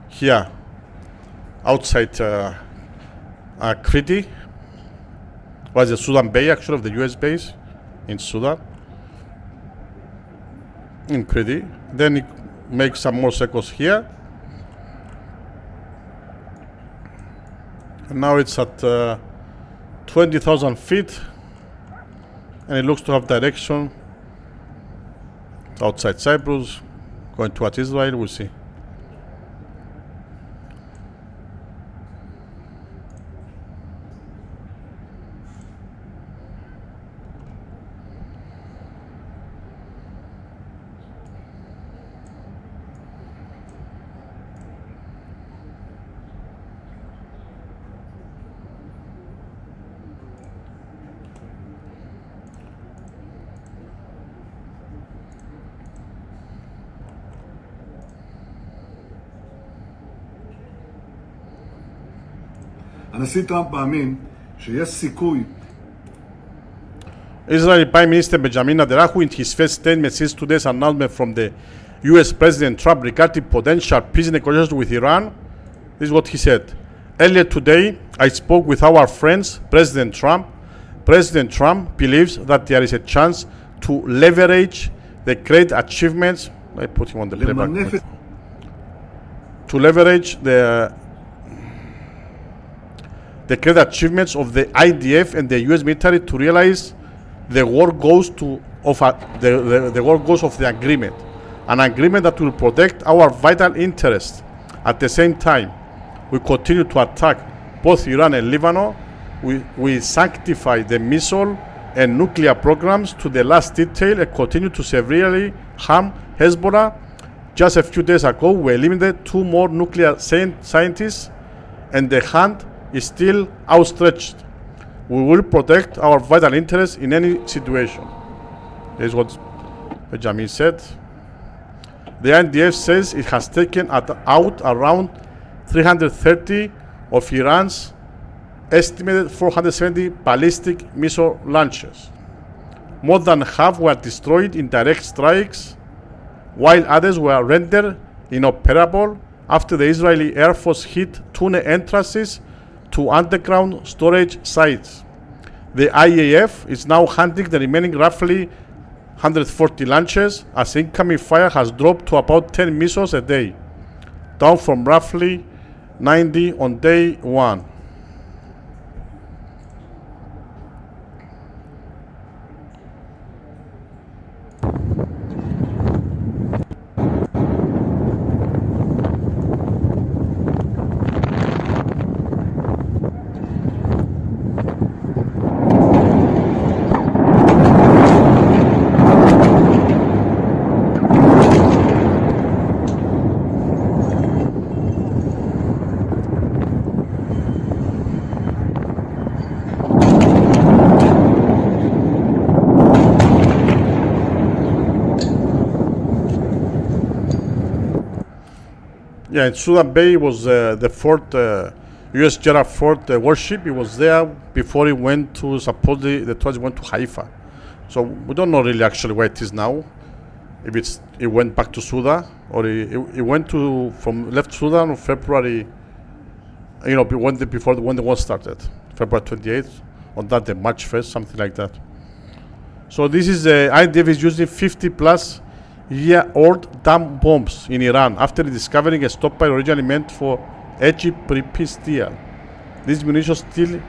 here, outside Crete. Was the Sudan Bay, actually, of the US base in Sudan, in Crete. Then it make some more circles here, and now it's at 20,000 feet, and it looks to have direction outside Cyprus, going towards Israel. We'll see. הנשיא טראמפ מאמין שיש סיכוי. Israeli Prime Minister Benjamin Netanyahu, in his first statement since today's announcement from the US President Trump regarding potential peace negotiations with Iran, this is what he said. Earlier today, I spoke with our friends, President Trump. President Trump believes that there is a chance to leverage the great achievements. I put him on the playback. To leverage the great achievements of the IDF and the US military to realize the war goals to of the whole goals of the agreement, an agreement that will protect our vital interests. At the same time, we continue to attack both Iran and Lebanon. We sanctify the missile and nuclear programs to the last detail and continue to severely harm Hezbollah. Just a few days ago, we eliminated 2 more nuclear scientists, and the hand is still outstretched. We will protect our vital interests in any situation. Here's what Benjamin said. The IDF says it has taken out around 330 of Iran's estimated 470 ballistic missile launches. More than half were destroyed in direct strikes, while others were rendered inoperable after the Israeli Air Force hit tunnel entrances to underground storage sites. The IAF is now handling the remaining roughly 140 launches, as incoming fire has dropped to about 10 missiles a day, down from roughly 90 on day 1. Yeah, in Sudan Bay was the Fort U.S. Gerald Ford warship. It was there before it went to, supposedly the tourists went to Haifa. So we don't know really actually where it is now. If it went back to Sudan, or it went to left Sudan on February, when the war started, February 28th, on that day, March 1st, something like that. So this is IDF is using 50+ year-old dam bombs in Iran after discovering a stockpile originally meant for Egypt pre-peace deal. These munitions still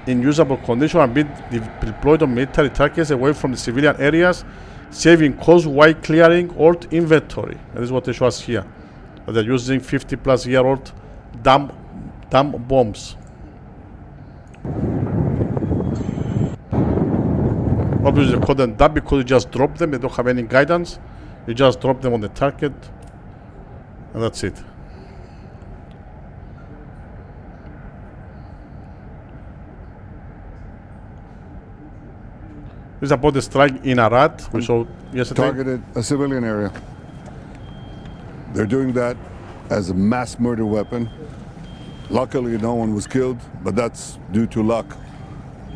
in usable condition are being deployed on military targets away from the civilian areas, saving costs while clearing old inventory. And this is what they show us here. They're using 50+ year-old dam bombs. Obviously they call them dam because you just drop them, they don't have any guidance. You just drop them on the target, and that's it. This is about the strike in Arad we saw yesterday. Targeted a civilian area. They're doing that as a mass murder weapon. Luckily, no one was killed, but that's due to luck,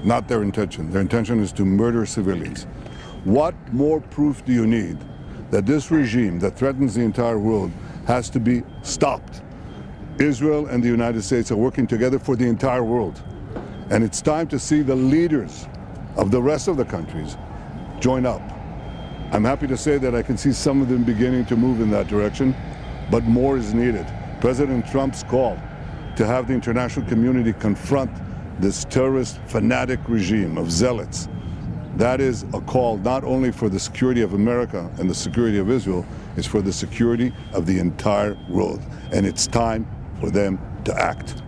not their intention. Their intention is to murder civilians. What more proof do you need that this regime that threatens the entire world has to be stopped? Israel and the United States are working together for the entire world. And it's time to see the leaders of the rest of the countries join up. I'm happy to say that I can see some of them beginning to move in that direction, but more is needed. President Trump's call to have the international community confront this terrorist fanatic regime of zealots, that is a call not only for the security of America and the security of Israel, it's for the security of the entire world. And it's time for them to act.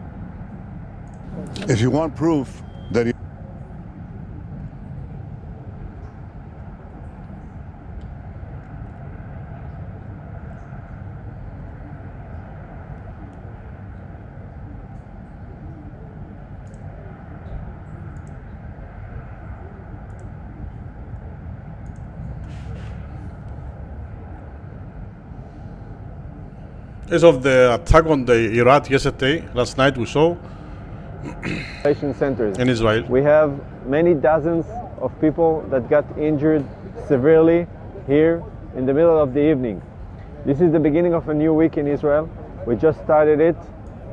If you want proof that As of the attack on the Iraq yesterday, last night we saw centers in Israel. We have many dozens of people that got injured severely here in the middle of the evening. This is the beginning of a new week in Israel. We just started it.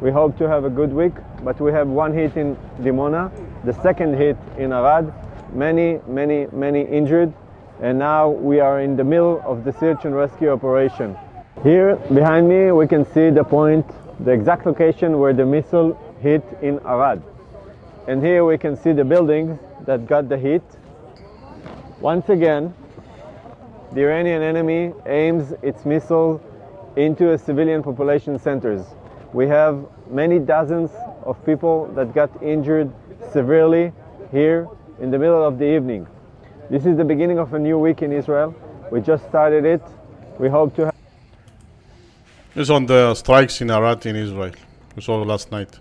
We hope to have a good week, but we have one hit in Dimona, the second hit in Arad, many injured, and now we are in the middle of the search and rescue operation. Here behind me we can see the point, the exact location where the missile hit in Arad. And here we can see the buildings that got the hit. Once again, the Iranian enemy aims its missiles into civilian population centers. We have many dozens of people that got injured severely here in the middle of the evening. This is the beginning of a new week in Israel. We just started it. We hope to have... It's on the strikes in Arad in Israel. We saw last night.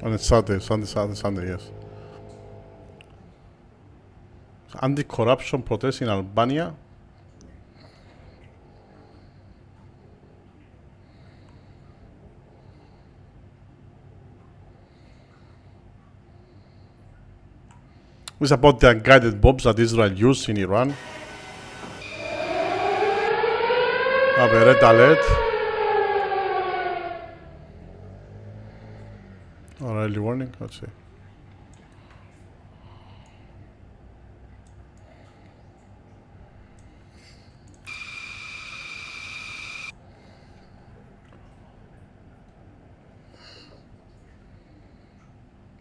On Sunday, yes. Anti-corruption protests in Albania. It's about the unguided bombs that Israel used in Iran. Have a red alert. Or early warning, let's see.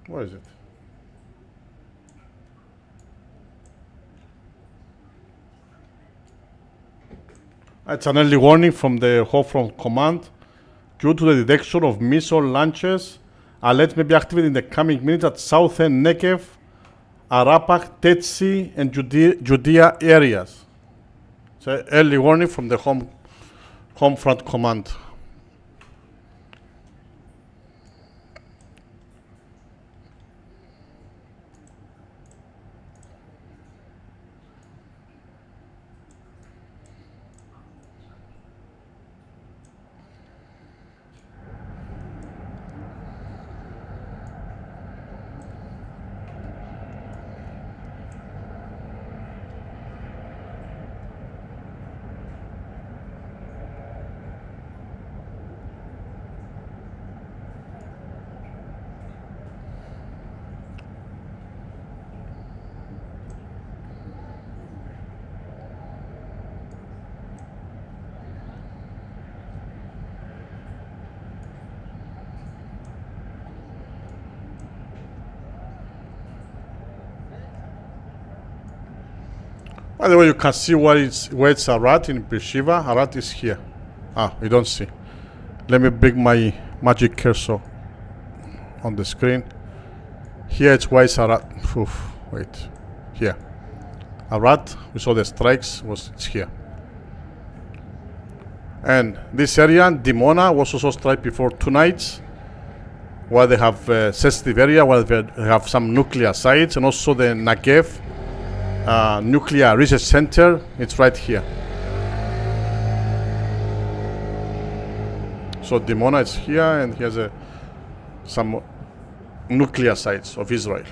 What is it? It's an early warning from the Home Front Command. Due to the detection of missile launches, alerts may be activated in the coming minutes at southern Negev, Arapach, Tetsi, and Judea areas. So early warning from the Home Front Command. By the way, you can see where it's Arad in Beersheba. Arad is here. You don't see. Let me bring my magic cursor on the screen. Here it's where it's Arad. Wait, here. Arad, we saw the strikes, it's here. And this area, Dimona, was also struck before 2 nights, where they have a sensitive area, where they have some nuclear sites, and also the Negev Nuclear Research Center. It's right here. So Dimona is here, and here's some nuclear sites of Israel.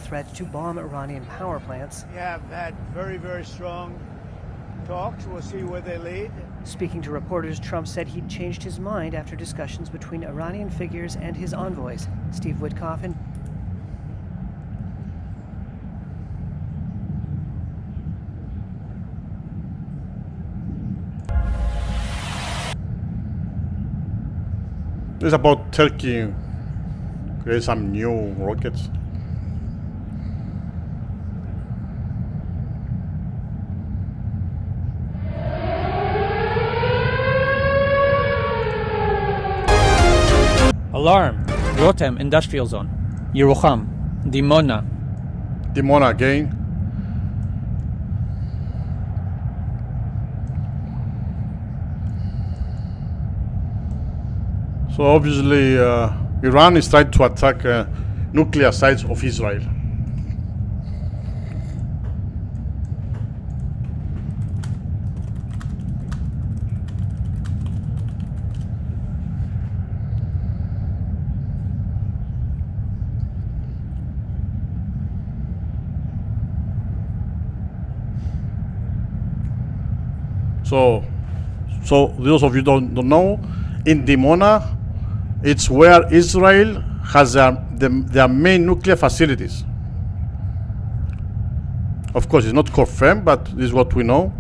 Threat to bomb Iranian power plants. We have had very, very strong talks. We'll see where they lead. Speaking to reporters, Trump said he'd changed his mind after discussions between Iranian figures and his envoys. Steve Witkoff and This is about Turkey create some new rockets. Alarm. Rotem Industrial Zone. Yerucham. Dimona. Dimona again. So obviously Iran is trying to attack nuclear sites of Israel. So those of you don't know, in Dimona, it's where Israel has their main nuclear facilities. Of course, it's not confirmed, but this is what we know.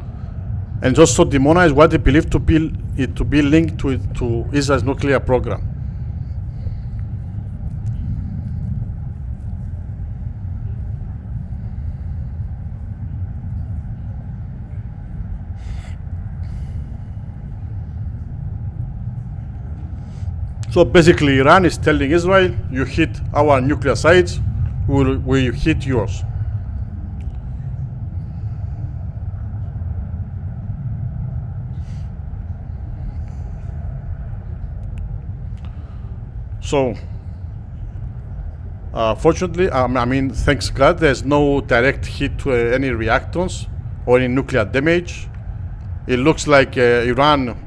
And also, Dimona is what they believe to be linked to Israel's nuclear program. So basically, Iran is telling Israel, you hit our nuclear sites, we hit yours. So, fortunately, I mean, thanks God, there's no direct hit to any reactors or any nuclear damage. It looks like Iran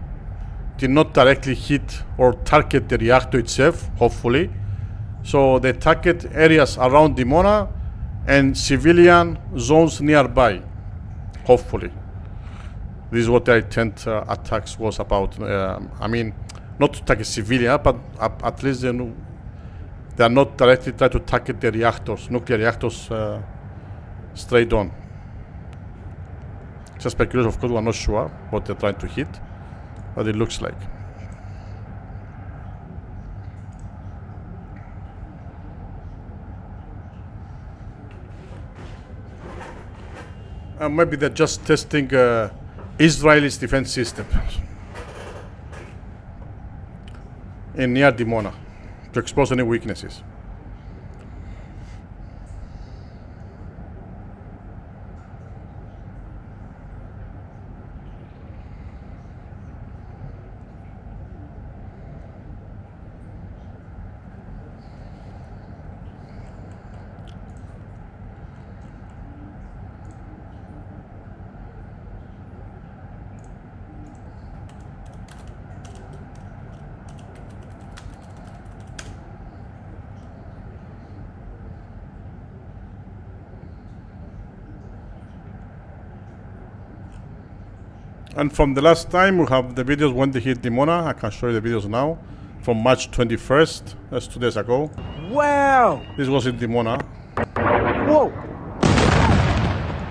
did not directly hit or target the reactor itself, hopefully. So they target areas around Dimona and civilian zones nearby, hopefully. This is what their intent attacks was about. I mean, not to target civilian, but at least they are not directly trying to target the reactors, nuclear reactors, straight on. Just speculation, of course, we're not sure what they're trying to hit, but it looks like. Maybe they're just testing Israel's defense system in near Dimona to expose any weaknesses. And from the last time, we have the videos when they hit Dimona. I can show you the videos now. From March 21st, that's 2 days ago. Wow! This was in Dimona. Whoa!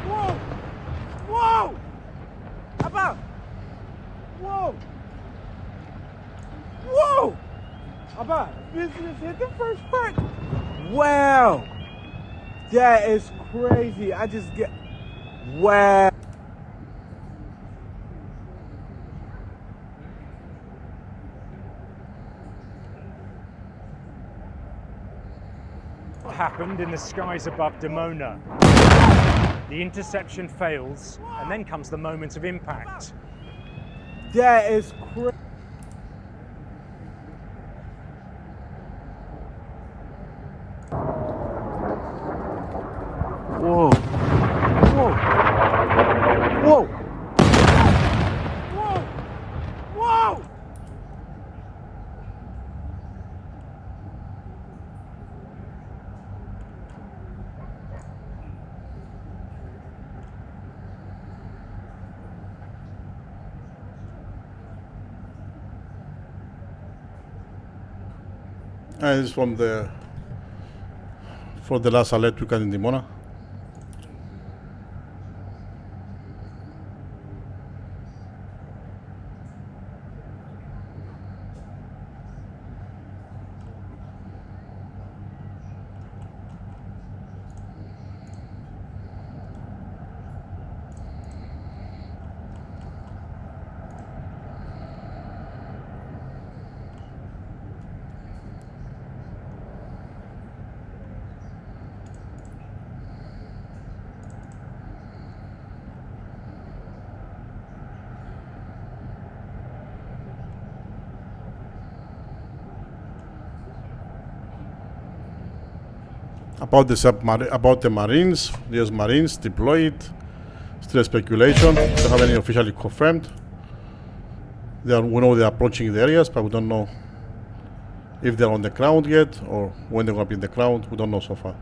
Whoa! Whoa! About! Whoa! Whoa! About! This just hit the first part. Wow! That is crazy. I just get... Wow! Happened in the skies above Dimona. The interception fails, and then comes the moment of impact. That is crazy. Whoa. Whoa. Whoa. Whoa. Whoa. And it's from the last alert we got in Dimona. About the Marines, there's Marines deployed. Still speculation. Don't have any officially confirmed. We know they're approaching the areas, but we don't know if they're on the ground yet or when they're going to be in the ground. We don't know so far.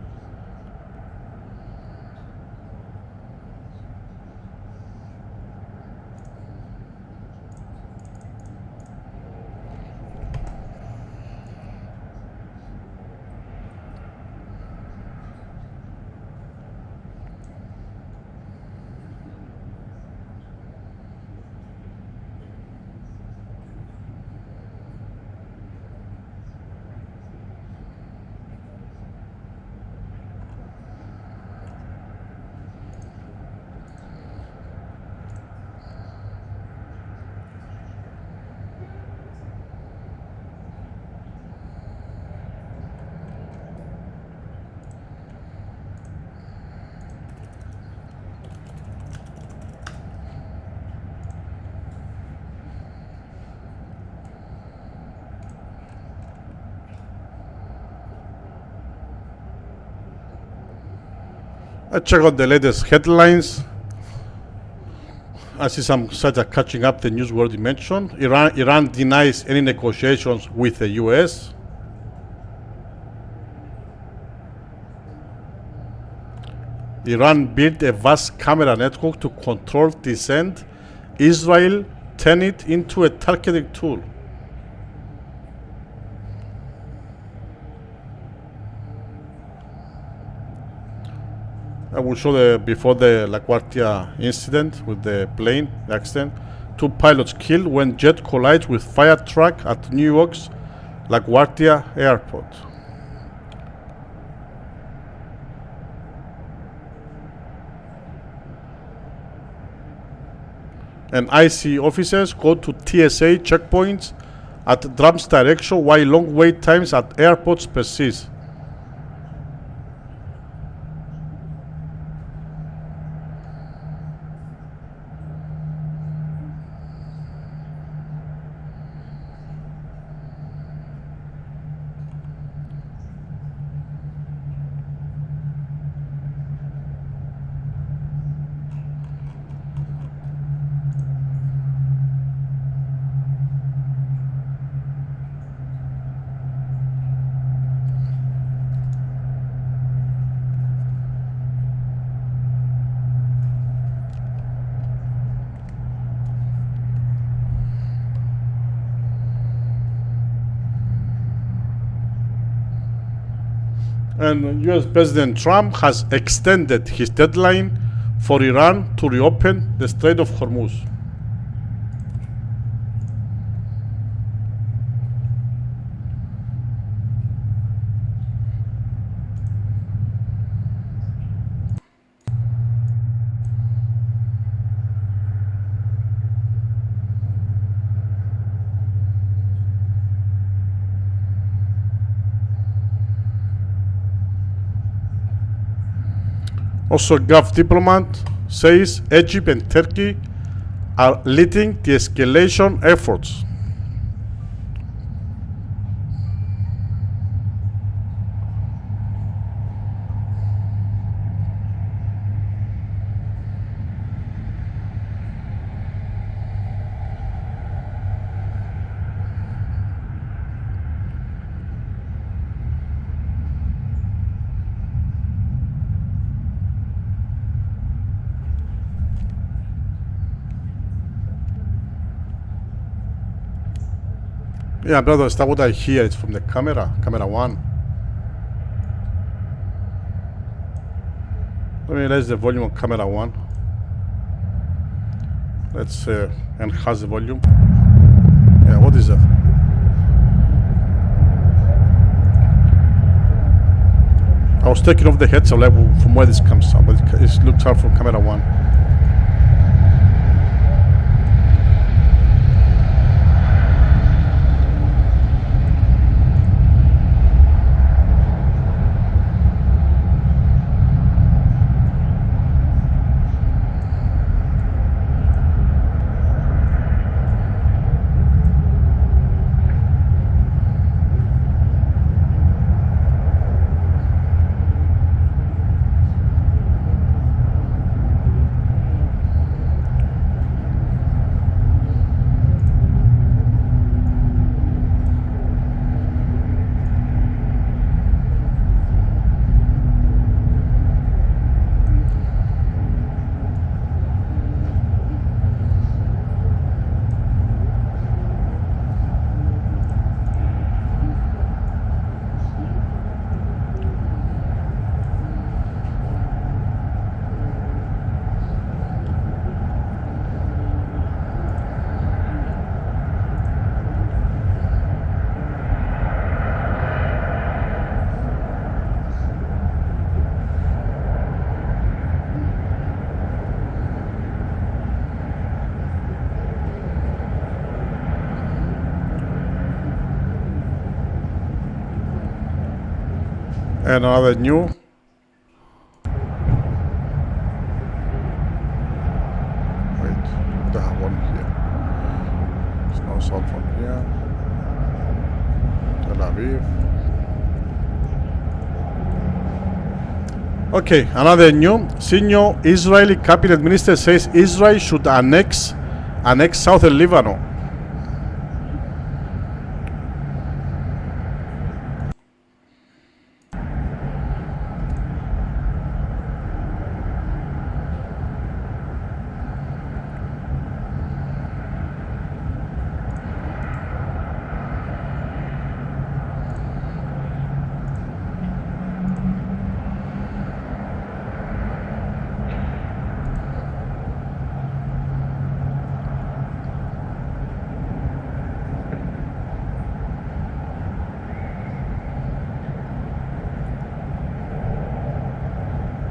Let's check out the latest headlines. I see some sites are catching up the news worthy mention. Iran denies any negotiations with the US. Iran built a vast camera network to control dissent. Israel turned it into a targeting tool. I will show before the LaGuardia incident with the plane accident. 2 pilots killed when jet collides with fire truck at New York's LaGuardia airport. And IC officers go to TSA checkpoints at Trump's direction while long wait times at airports persist. And US President Trump has extended his deadline for Iran to reopen the Strait of Hormuz. Also, Gulf diplomat says Egypt and Turkey are leading the escalation efforts. Yeah, brother, that's what I hear. It's from the camera 1. Let me raise the volume on camera 1. Let's enhance the volume. Yeah, what is that? I was taking off the headset like from where this comes from, but it looks out from camera 1. And another new. Wait, I have one here. There's no sound from here. Tel Aviv. Okay, another new. Senior Israeli cabinet minister says Israel should annex southern Lebanon.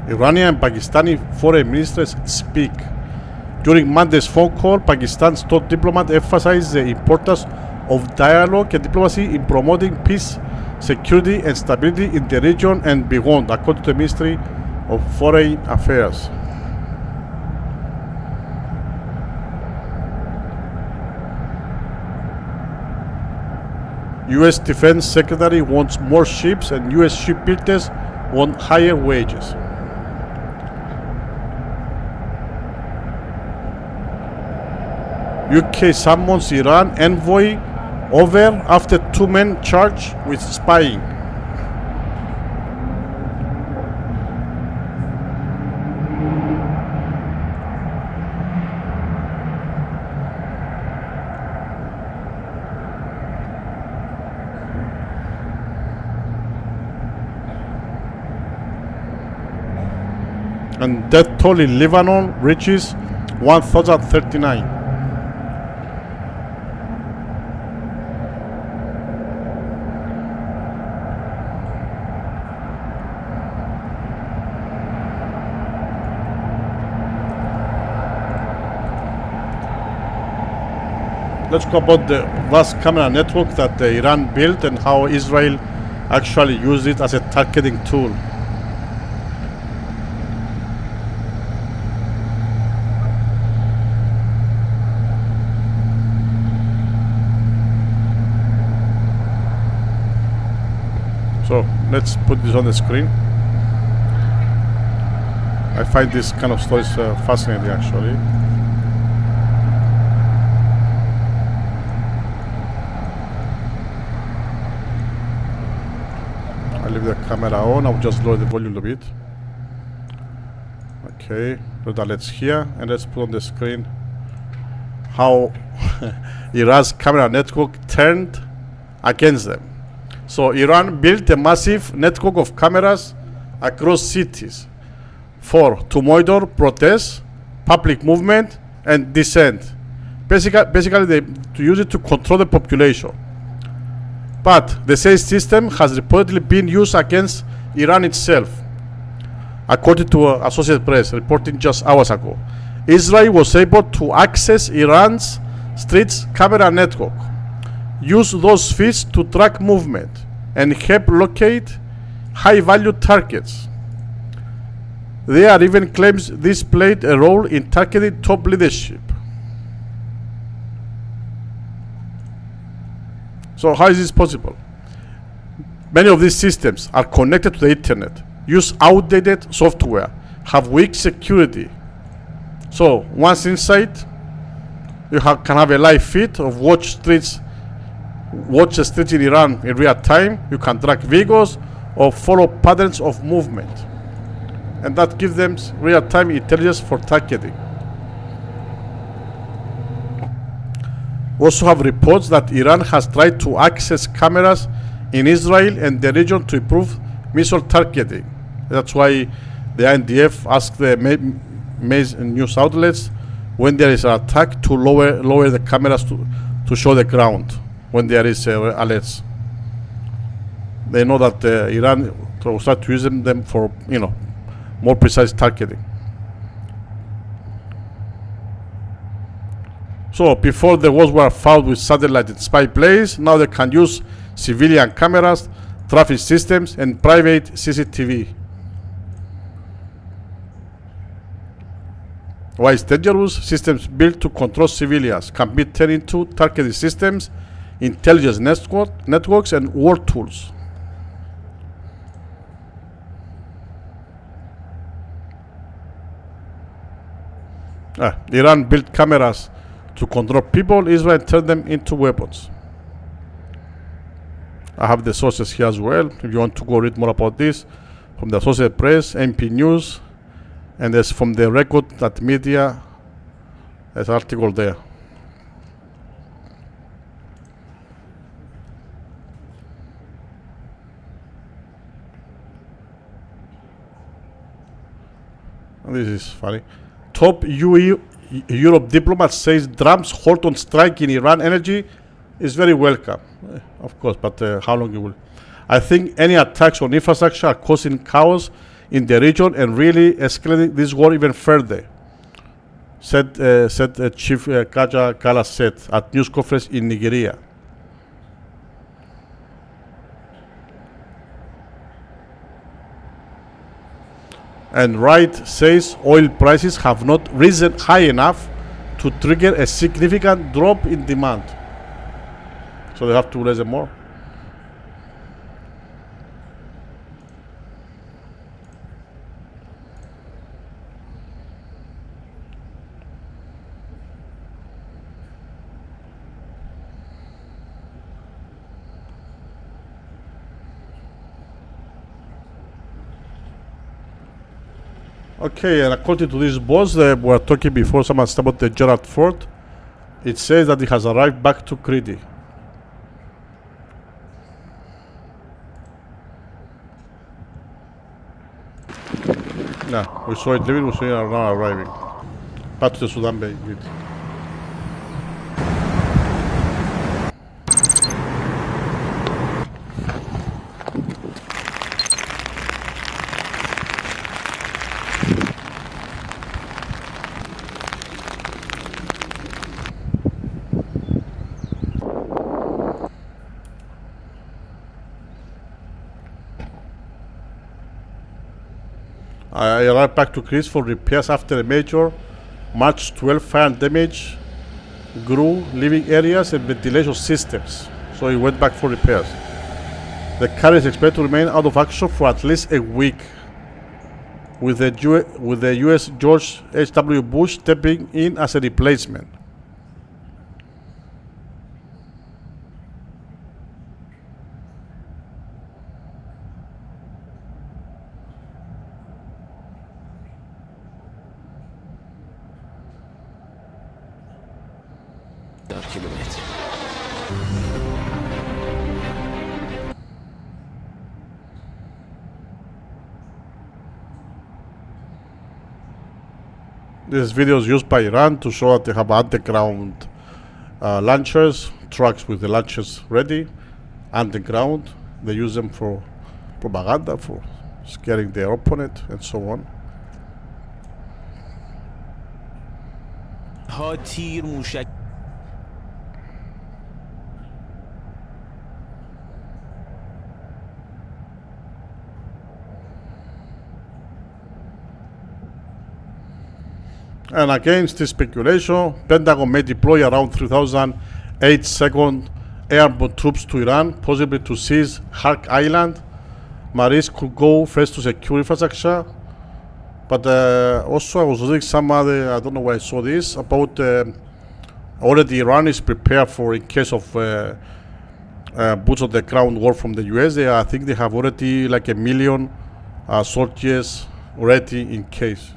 Iranian and Pakistani foreign ministers speak. During Monday's phone call, Pakistan's top diplomat emphasized the importance of dialogue and diplomacy in promoting peace, security, and stability in the region and beyond, according to the Ministry of Foreign Affairs. U.S. Defense Secretary wants more ships, and U.S. shipbuilders want higher wages. UK summons Iran envoy over after 2 men charged with spying. And death toll in Lebanon reaches 1,039. Let's talk about the vast camera network that Iran built and how Israel actually used it as a targeting tool. So let's put this on the screen. I find this kind of stories fascinating, actually. I'll leave the camera on. I'll just lower the volume a bit. Okay, put that let's here, and let's put on the screen how Iran's camera network turned against them. So Iran built a massive network of cameras across cities to monitor protests, public movement, and dissent. Basically, they use it to control the population. But the same system has reportedly been used against Iran itself, according to Associated Press, reporting just hours ago. Israel was able to access Iran's streets camera network, use those feeds to track movement, and help locate high-value targets. There are even claims this played a role in targeting top leadership. So how is this possible? Many of these systems are connected to the internet, use outdated software, have weak security. So once inside, you can have a live feed of watch the streets in Iran in real time. You can track vehicles or follow patterns of movement, and that gives them real-time intelligence for targeting. We also have reports that Iran has tried to access cameras in Israel and the region to improve missile targeting. That's why the IDF asked the news outlets when there is an attack to lower the cameras to show the ground when there is alerts. They know that Iran will start using them for more precise targeting. So before the wars were found with satellite and spy planes, now they can use civilian cameras, traffic systems, and private CCTV. Why it's dangerous? Systems built to control civilians can be turned into targeting systems, intelligence networks, and war tools. Iran built cameras to control people. Israel turned them into weapons. I have the sources here as well. If you want to go read more about this, from the Associated Press, MP News, and there's from the Record.media. There's an article there. This is funny. Top Europe diplomat says Trump's halt on strike in Iran energy is very welcome. Of course, but how long it will? I think any attacks on infrastructure are causing chaos in the region and really escalating this war even further, said Chief Kaja Kala said at news conference in Nigeria. And Wright says oil prices have not risen high enough to trigger a significant drop in demand. So they have to raise it more. Okay, and according to this boss, we were talking before, someone asked about the Gerald Ford. It says that it has arrived back to Crete. No, we saw it leaving, we saw it now arriving. Back to the Sudan Bay. I arrived back to Greece for repairs after a major March 12 fire damage grew living areas and ventilation systems. So he went back for repairs. The car is expected to remain out of action for at least a week, with the US George H.W. Bush stepping in as a replacement. This video is used by Iran to show that they have underground launchers, trucks with the launchers ready, underground. They use them for propaganda, for scaring their opponent, and so on. And against this speculation, Pentagon may deploy around 3,000 8-second airborne troops to Iran, possibly to seize Hark Island. Marines could go first to secure infrastructure. But also I was reading some other, I don't know where I saw this, about already Iran is prepared for, in case of boots on the ground war from the US. I think they have already like 1 million soldiers ready in case.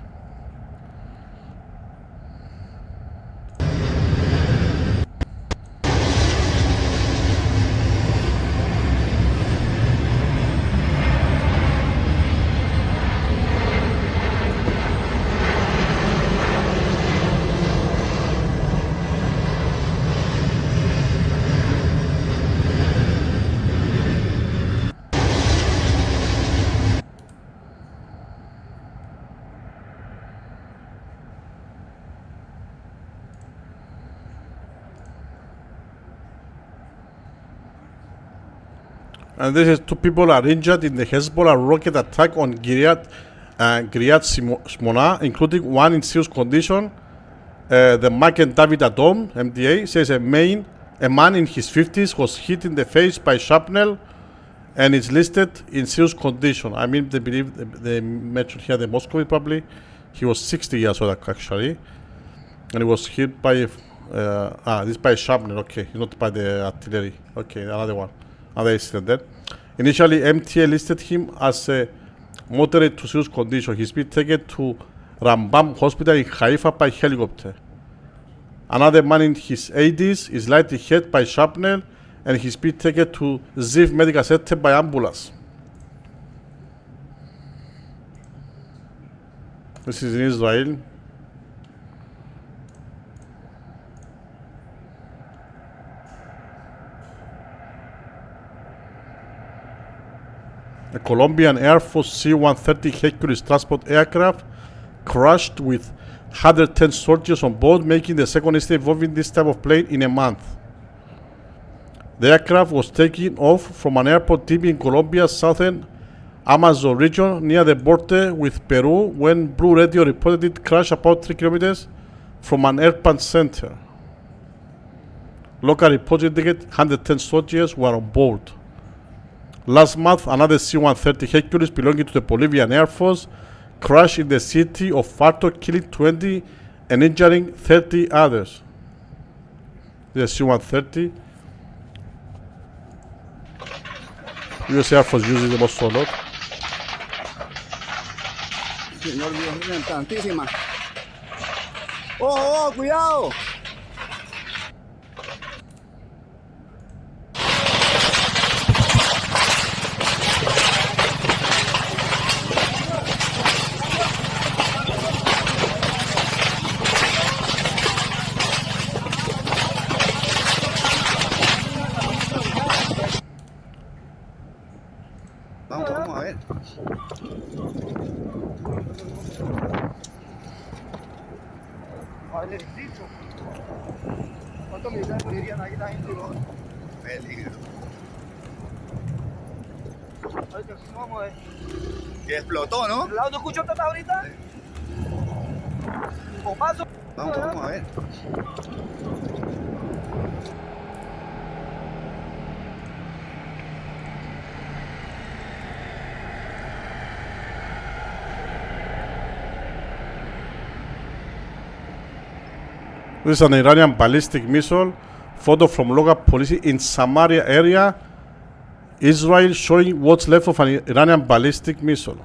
And this is 2 people are injured in the Hezbollah rocket attack on Giryat Shmona, including one in serious condition. The Magen David Adom, MDA, says a man in his 50s was hit in the face by shrapnel and is listed in serious condition. I mean, they believe they mentioned here the Moscow probably. He was 60 years old actually. And it was hit by this by shrapnel. Okay, not by the artillery. Okay, another one, another incident there. Initially, MTA listed him as a moderate to serious condition. He's been taken to Rambam Hospital in Haifa by helicopter. Another man in his 80s is lightly hit by shrapnel, and he's been taken to Ziv Medical Center by ambulance. This is in Israel. A Colombian Air Force C-130 Hercules transport aircraft crashed with 110 soldiers on board, making the second incident involving this type of plane in a month. The aircraft was taking off from an airport deep in Colombia's southern Amazon region near the border with Peru when Blue Radio reported it crashed about 3 kilometers from an airport center. Local reports indicate 110 soldiers were on board. Last month, another C-130 Hercules belonging to the Bolivian Air Force crashed in the city of Farto, killing 20 and injuring 30 others. The C-130. US Air Force uses them also a lot. Señor Dios mío, tantísima. ¡Oh, cuidado! Vamos a ver. ¿Cuántos militares morirían ahí la gente? Peligro. Vamos a ver. Que explotó, ¿no? ¿El lado no escuchó hasta ahorita? Bombazo. Vamos a ver. This is an Iranian ballistic missile. Photo from local police in Samaria area, Israel, showing what's left of an Iranian ballistic missile.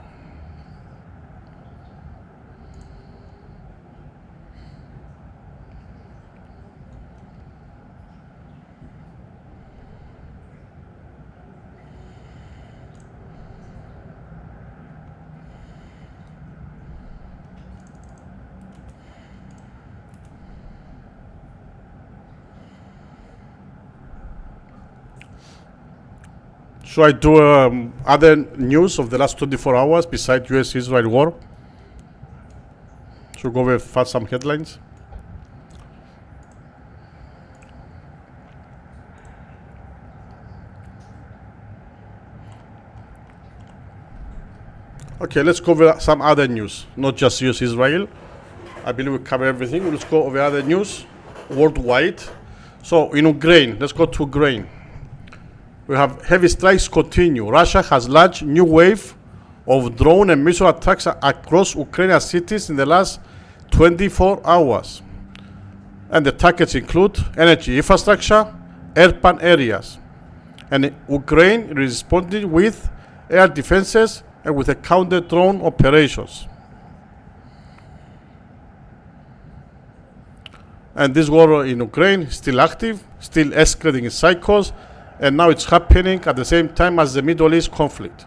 Should I do other news of the last 24 hours besides US-Israel war? Should we go over fast some headlines? Okay, let's go over some other news, not just US-Israel. I believe we cover everything. Let's go over other news worldwide. So in Ukraine, let's go to Ukraine. We have heavy strikes continue. Russia has launched new wave of drone and missile attacks across Ukrainian cities in the last 24 hours. And the targets include energy infrastructure, urban areas. And Ukraine responded with air defenses and with a counter-drone operations. And this war in Ukraine is still active, still escalating in cycles, and now it's happening at the same time as the Middle East conflict.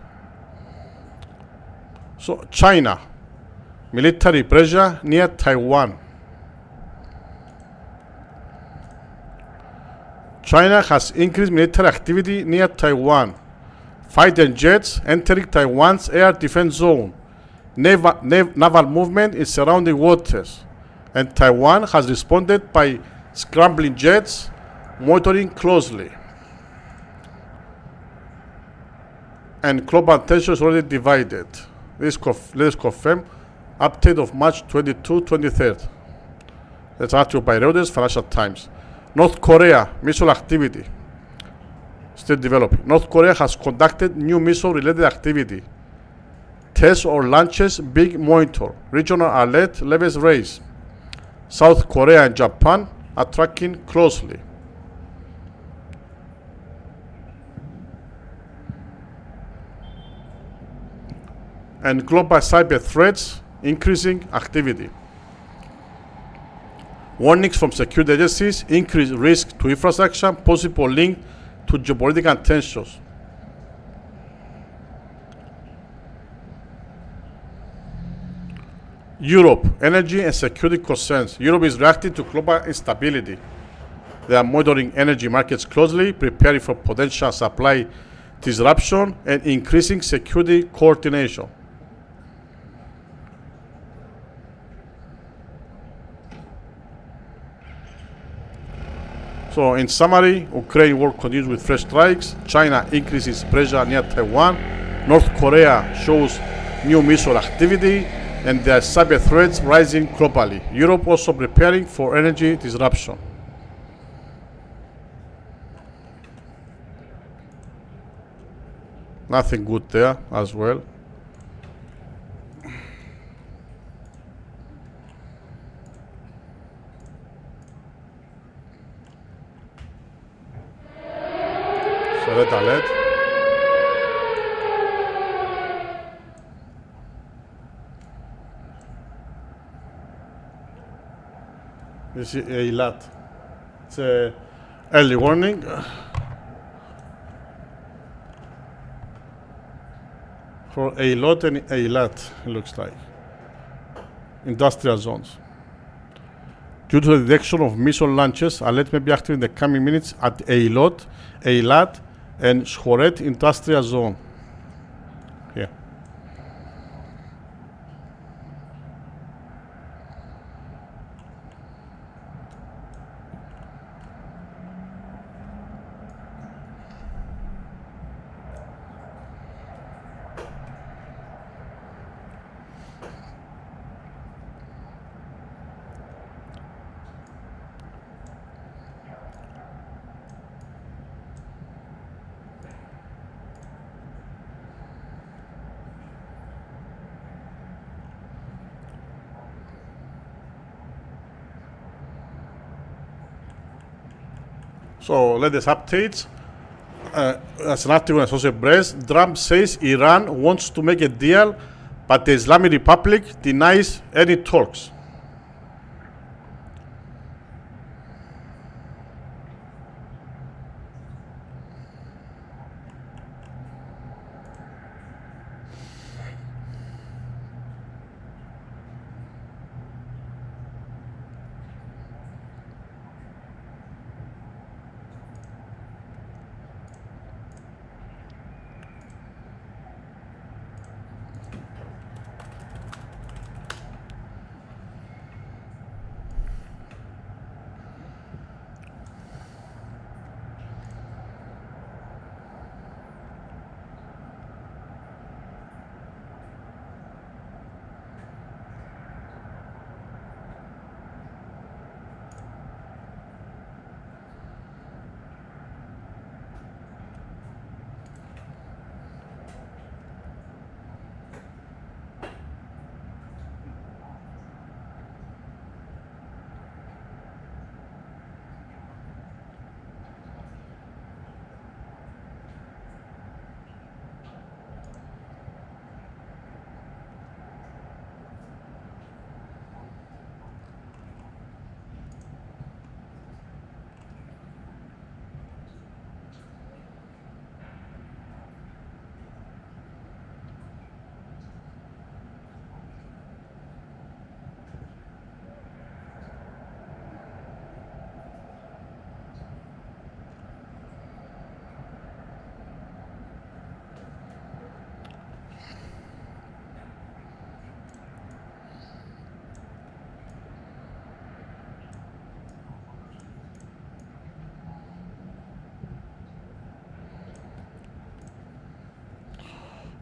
So China, military pressure near Taiwan. China has increased military activity near Taiwan. Fighter jets entering Taiwan's air defense zone. Naval movement in surrounding waters. And Taiwan has responded by scrambling jets, monitoring closely. And global attention is already divided. Let's confirm. Update of March 22, 23rd. That's article by Reuters, Financial Times. North Korea, missile activity. Still developing. North Korea has conducted new missile-related activity. Tests or launches, big monitor. Regional alert levels raised. South Korea and Japan are tracking closely. And global cyber threats increasing activity. Warnings from security agencies increase risk to infrastructure, possible link to geopolitical tensions. Europe, energy and security concerns. Europe is reacting to global instability. They are monitoring energy markets closely, preparing for potential supply disruption and increasing security coordination. So in summary, Ukraine war continues with fresh strikes. China increases pressure near Taiwan. North Korea shows new missile activity. And there are cyber threats rising globally. Europe also preparing for energy disruption. Nothing good there as well. So red alert. This is Eilat. It's a early warning. For Eilat and Eilat, it looks like. Industrial zones. Due to the detection of missile launches, alert may be active in the coming minutes at Eilat, and Shkoret industrial zone. Here. So latest updates. As an article in Associated Press, Trump says Iran wants to make a deal, but the Islamic Republic denies any talks.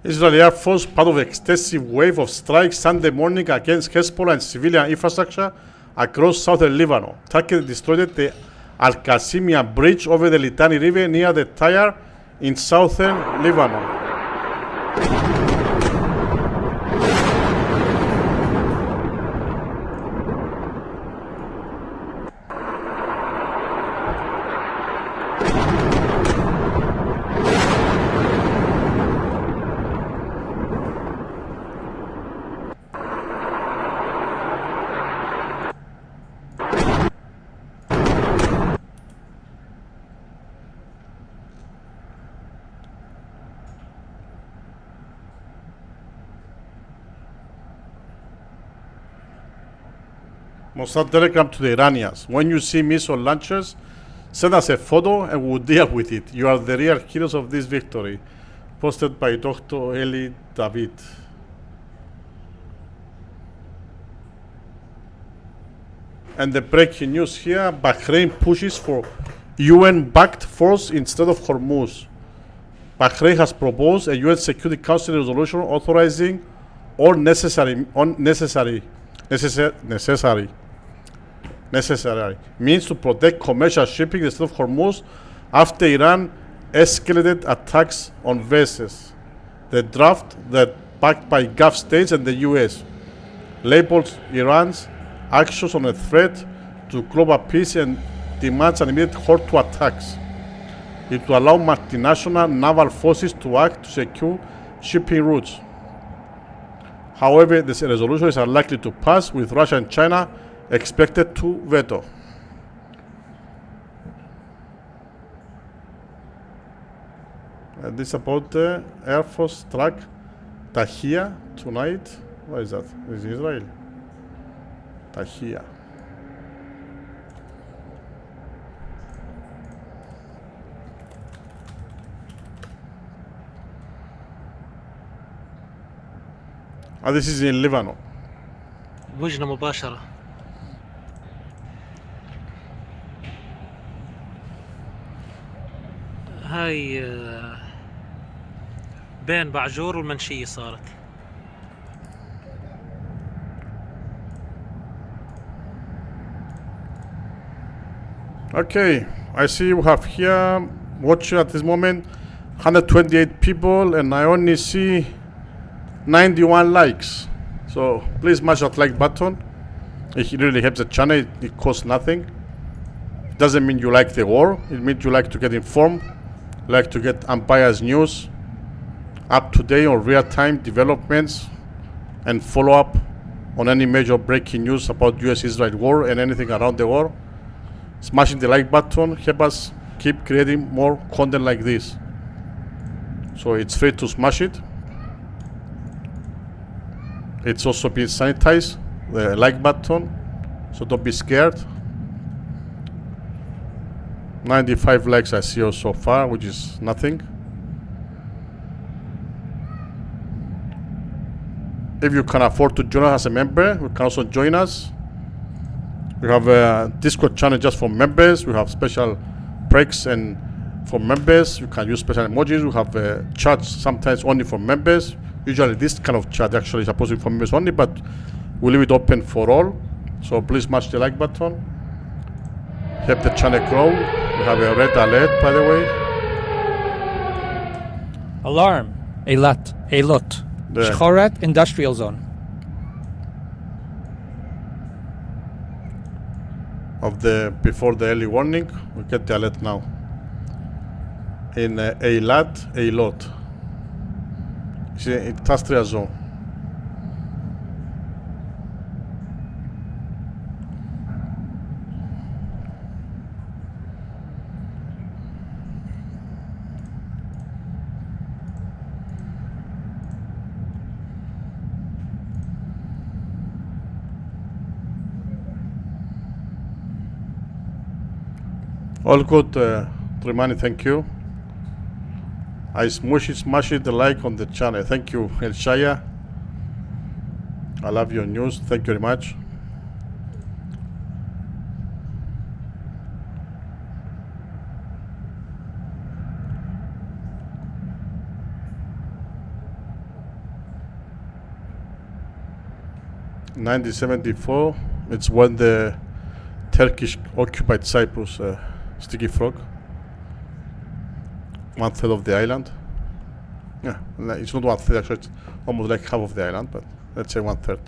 Israeli Air Force, part of an extensive wave of strikes Sunday morning against Hezbollah and civilian infrastructure across southern Lebanon. Turkey destroyed the Al-Qasimia bridge over the Litani River near the Tyre in southern Lebanon. Mossad telegram to the Iranians. When you see missile launchers, send us a photo and we'll deal with it. You are the real heroes of this victory. Posted by Dr. Eli David. And the breaking news here, Bahrain pushes for UN-backed force instead of Hormuz. Bahrain has proposed a UN Security Council resolution authorizing all necessary means to protect commercial shipping instead of Hormuz after Iran escalated attacks on vessels. The draft, that backed by Gulf states and the US, labels Iran's actions on a threat to global peace and demands an immediate halt to attacks. It will allow multinational naval forces to act to secure shipping routes. However, this resolution is unlikely to pass, with Russia and China expected to veto. This about the Air Force truck Tahia tonight. What is that? Is Israel? Tahia. This is in Lebanon. وجنة مباشرة. هاي بين بعجور والمنشية صارت. Okay, I see we have here watching at this moment 128 people and I only see 91 likes. So please smash that like button. It really helps the channel. It costs nothing. It doesn't mean you like the war. It means you like to get informed, like to get unbiased news, up to date on real-time developments, and follow up on any major breaking news about US-Israel war and anything around the war. Smashing the like button help us keep creating more content like this. So it's free to smash it. It's also been sanitized, the like button, so don't be scared. 95 likes I see so far, which is nothing. If you can afford to join us as a member, you can also join us. We have a Discord channel just for members. We have special breaks and for members. You can use special emojis. We have chats sometimes only for members. Usually this kind of chat actually is supposed to be for members only, but we leave it open for all. So please smash the like button. Help the channel grow. We have a red alert, by the way. Alarm. Eilat. Shchorat Industrial Zone. Before the early warning, we get the alert now. In Eilat. It's an industrial zone. All good, Trimani, thank you. I smash it the like on the channel. Thank you, El Shaya. I love your news. Thank you very much. In 1974, it's when the Turkish occupied Cyprus, Sticky Frog. 1/3 of the island. Yeah, it's not 1/3 actually, it's almost like half of the island, but let's say 1/3.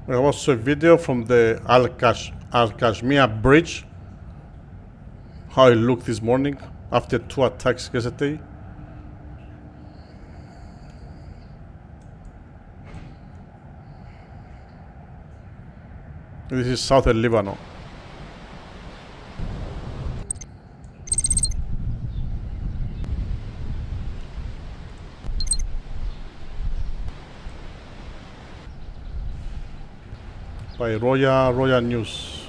There was a video from the Al Kashmir Bridge. how it looked this morning after 2 attacks yesterday. This is southern Lebanon. By Royal News.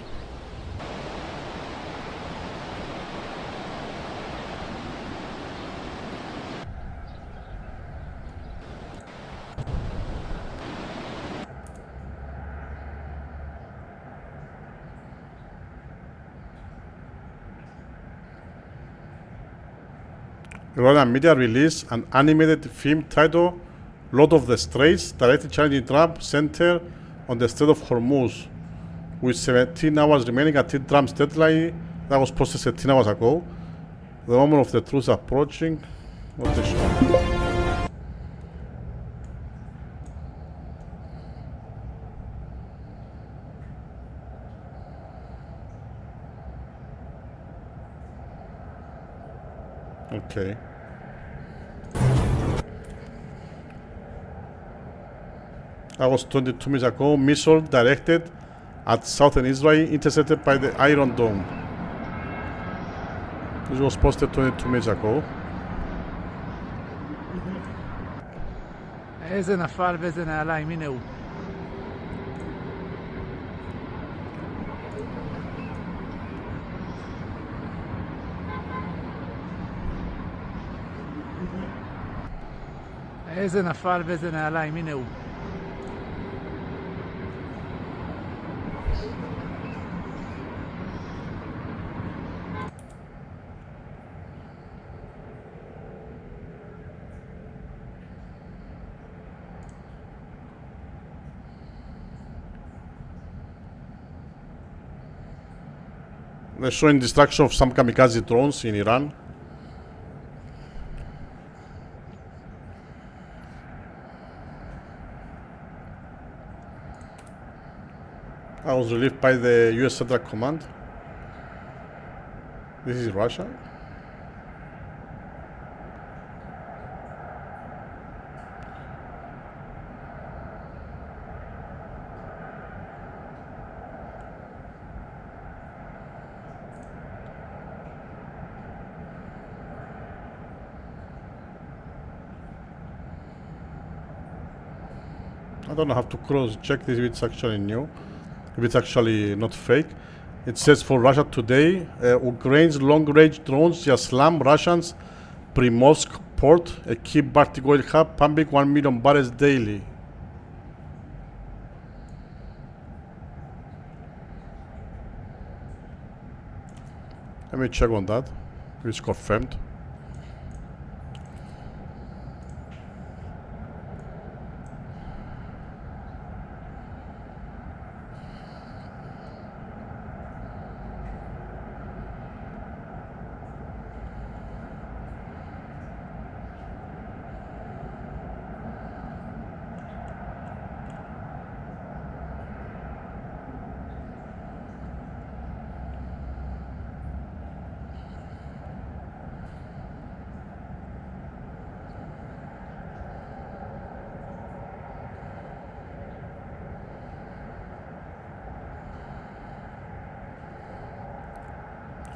Iranian media released an animated film titled Lord of the Straits, directly challenging Trump center on the Strait of Hormuz, with 17 hours remaining until Trump's deadline. That was posted 17 hours ago. The moment of the truth approaching. What the show? Okay. That was 22 minutes ago. Missile directed at southern Israel intercepted by the Iron Dome. This was posted 22 minutes ago. איזה נפל ואיזה נעליים, הנה הוא. איזה נפל ואיזה נעליים, הנה הוא. They're showing destruction of some kamikaze drones in Iran. I was relieved by the US Central Command. This is Russia. I don't know how to cross check this if it's actually new, if it's actually not fake. It says for Russia today, Ukraine's long-range drones just slammed Russians' Primorsk port, a key Baltic oil hub, pumping 1 million barrels daily. Let me check on that, if it's confirmed.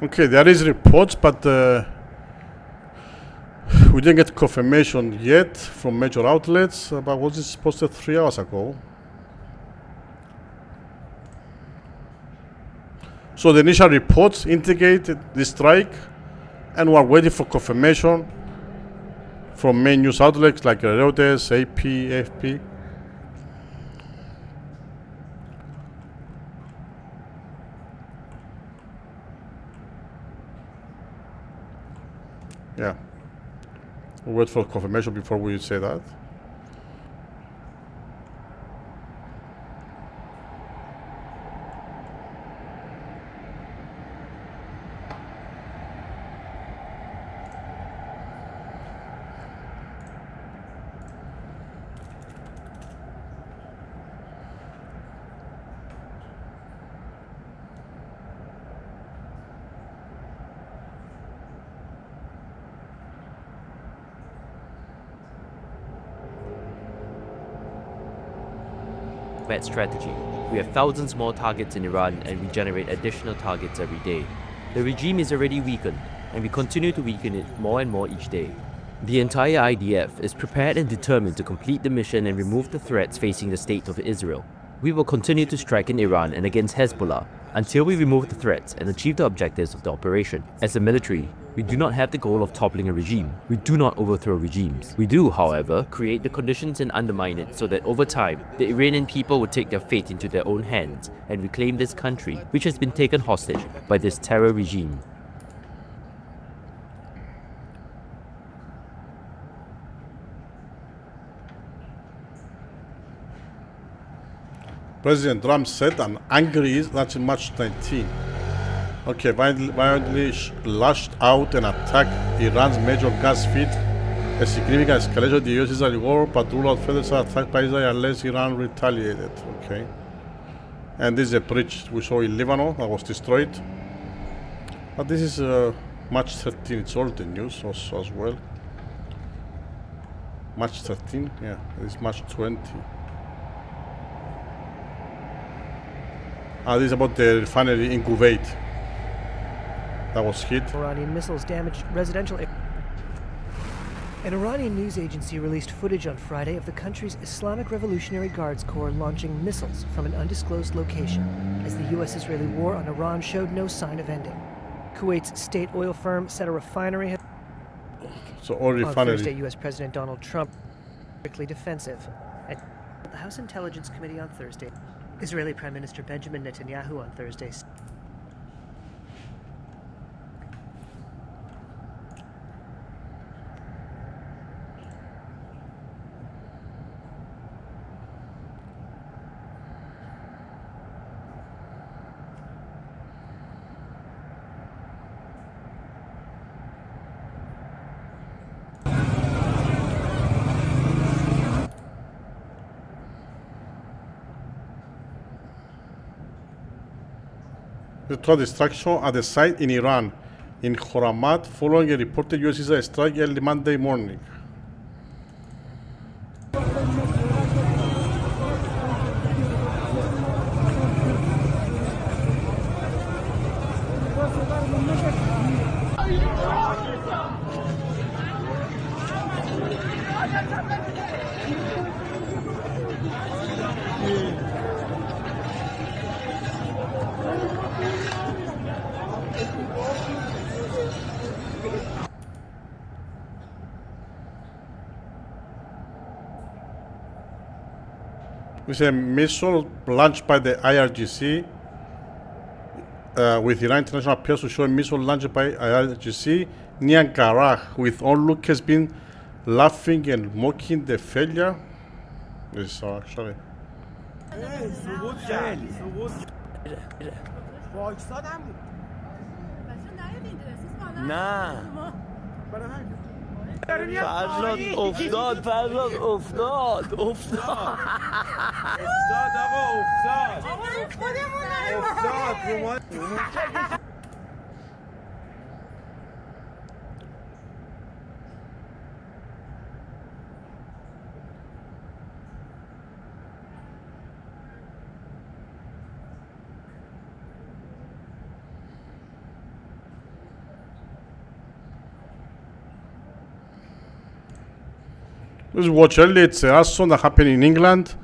Okay, there is reports, but we didn't get confirmation yet from major outlets. But was this posted 3 hours ago? So the initial reports indicate the strike, and we're waiting for confirmation from main news outlets like Reuters, AP, AFP. Yeah, we'll wait for confirmation before we say that. combat strategy. We have thousands more targets in Iran and we generate additional targets every day. The regime is already weakened and we continue to weaken it more and more each day. The entire IDF is prepared and determined to complete the mission and remove the threats facing the state of Israel. We will continue to strike in Iran and against Hezbollah until we remove the threats and achieve the objectives of the operation. As a military, we do not have the goal of toppling a regime. We do not overthrow regimes. We do, however, create the conditions and undermine it so that over time, the Iranian people will take their fate into their own hands and reclaim this country, which has been taken hostage by this terror regime. President Trump said an angry is that's in March 19. Okay, violently lashed out and attacked Iran's major gas field. A significant escalation of the US-Israel war. Patrol outfits are attacked by Israel unless Iran retaliated. Okay. And this is a bridge we saw in Lebanon that was destroyed. But this is March 13. It's all the news also as well. March 13, yeah, this is March 20. This is about the refinery in Kuwait that was hit. Iranian missiles damaged residential areas. An Iranian news agency released footage on Friday of the country's Islamic Revolutionary Guards Corps launching missiles from an undisclosed location, as the U.S.-Israeli war on Iran showed no sign of ending. Kuwait's state oil firm said a refinery had... So all refinery... On Thursday, U.S. President Donald Trump strictly defensive. At the House Intelligence Committee on Thursday, Israeli Prime Minister Benjamin Netanyahu on Thursday. The total destruction at the site in Iran, in Khorramshahr, following a reported US-Israel strike early Monday morning. With a missile launched by the IRGC, with Iran International appears to show a missile launched by IRGC near Garag, with onlookers been laughing and mocking the failure. This is actually. فرزاد افتاد فرزاد افتاد آقا افتاد This is watch early. It's a arson that happened in England.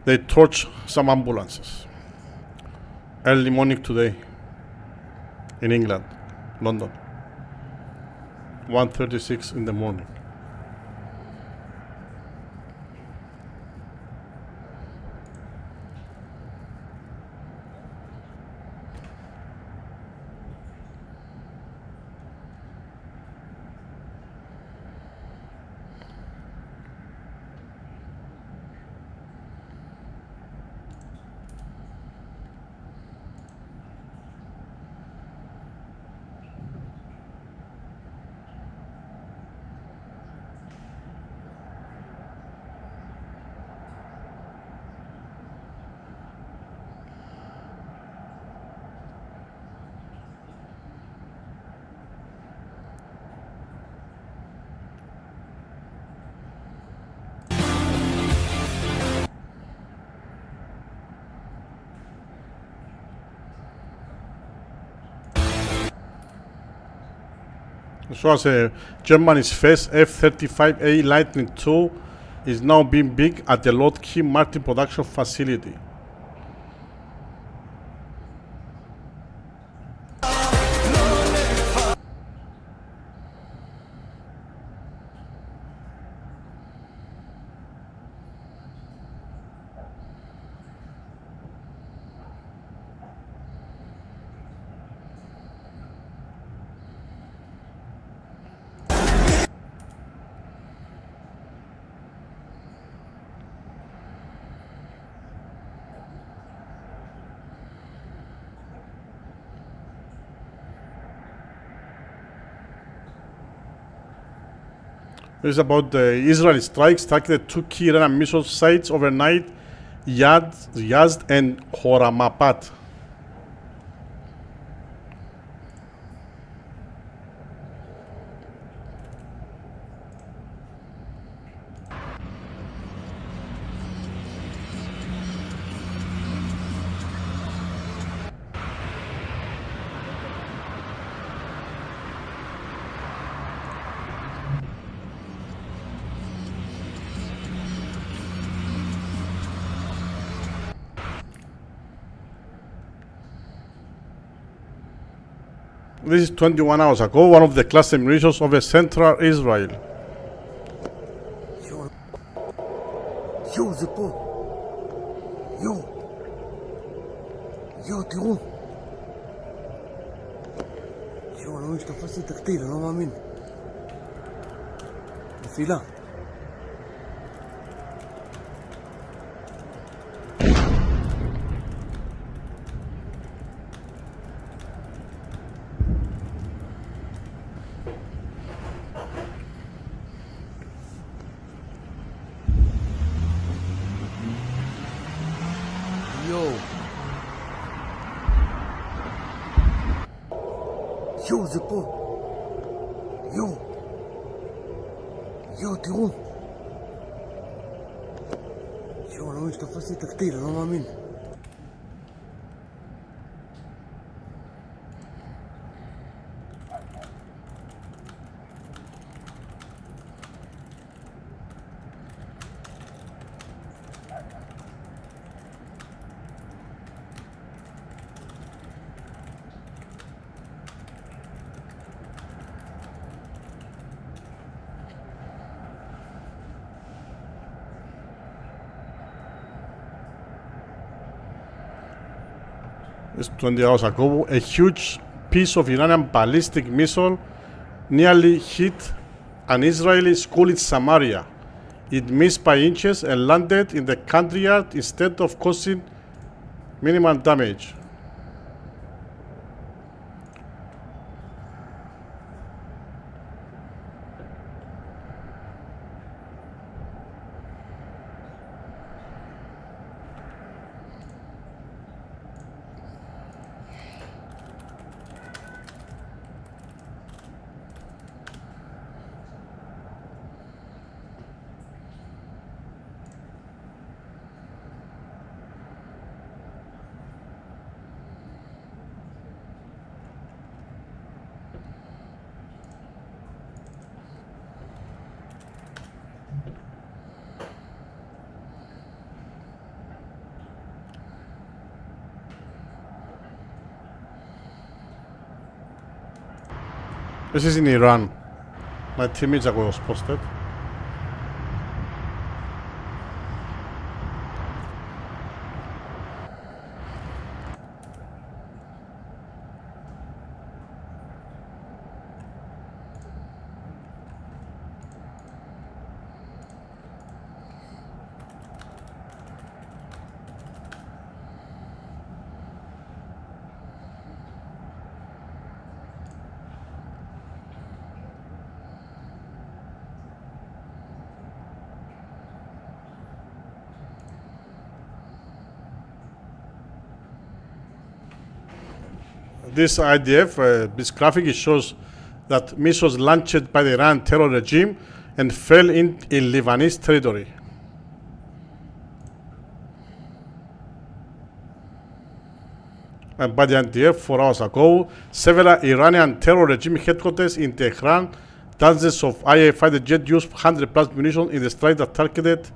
They torched some ambulances early morning today in England, London, 1:36 in the morning. So as Germany's first F-35A Lightning II is now being built at the Lockheed Martin production facility. This is about the Israeli strikes targeted two key Iranian missile sites overnight, Yazd and Horamapat. This is 21 hours ago, one of the cluster munitions over central Israel. יו, זה פה. יו, תראו. יו, לא משתפס לי תקטיל, אני לא מאמין. נפילה. יו, זה פה. יו, תראו. יו, לא משתפס לי תקטיל, אני לא מאמין. It's 20 hours ago, a huge piece of Iranian ballistic missile nearly hit an Israeli school in Samaria. It missed by inches and landed in the country yard instead of causing minimal damage. This is in Iran. 19 minutes ago it was posted. This IDF, this graphic, it shows that missiles launched by the Iran terror regime and fell in Lebanese territory. And by the IDF 4 hours ago, several Iranian terror regime headquarters in Tehran, dozens of IA fighter jets used 100 plus munitions in the strike that targeted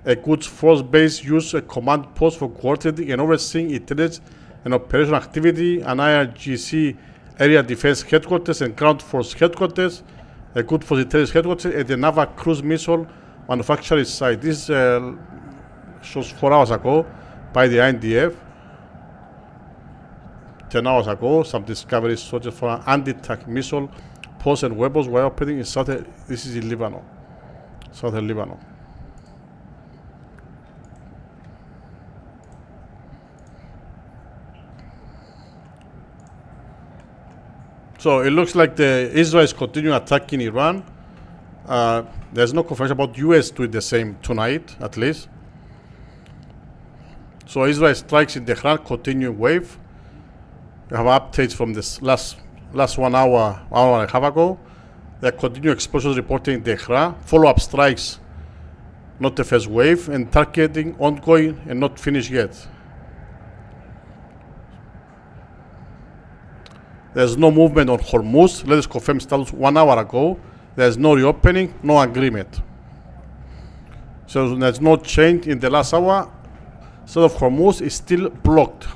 a Quds force base, used a command post for coordinating and overseeing intelligence and operational activity, an IRGC area defense headquarters and ground force headquarters, a Quds force intelligence headquarters, and the naval cruise missile manufacturing site. This shows 4 hours ago by the IDF. 10 hours ago, some discoveries suggest for an anti-tank missile posts and weapons were operating in southern. This is in Lebanon, southern Lebanon. So it looks like Israel is continuing attacking Iran. There's no confirmation about US doing the same tonight, at least. So Israel strikes in Tehran, continuing wave. We have updates from this last 1 hour and a half ago. There are continued explosions reported in Tehran, follow-up strikes, not the first wave, and targeting ongoing and not finished yet. There's no movement on Hormuz. Let us confirm status 1 hour ago. There's no reopening, no agreement. So there's no change in the last hour. Strait of Hormuz is still blocked.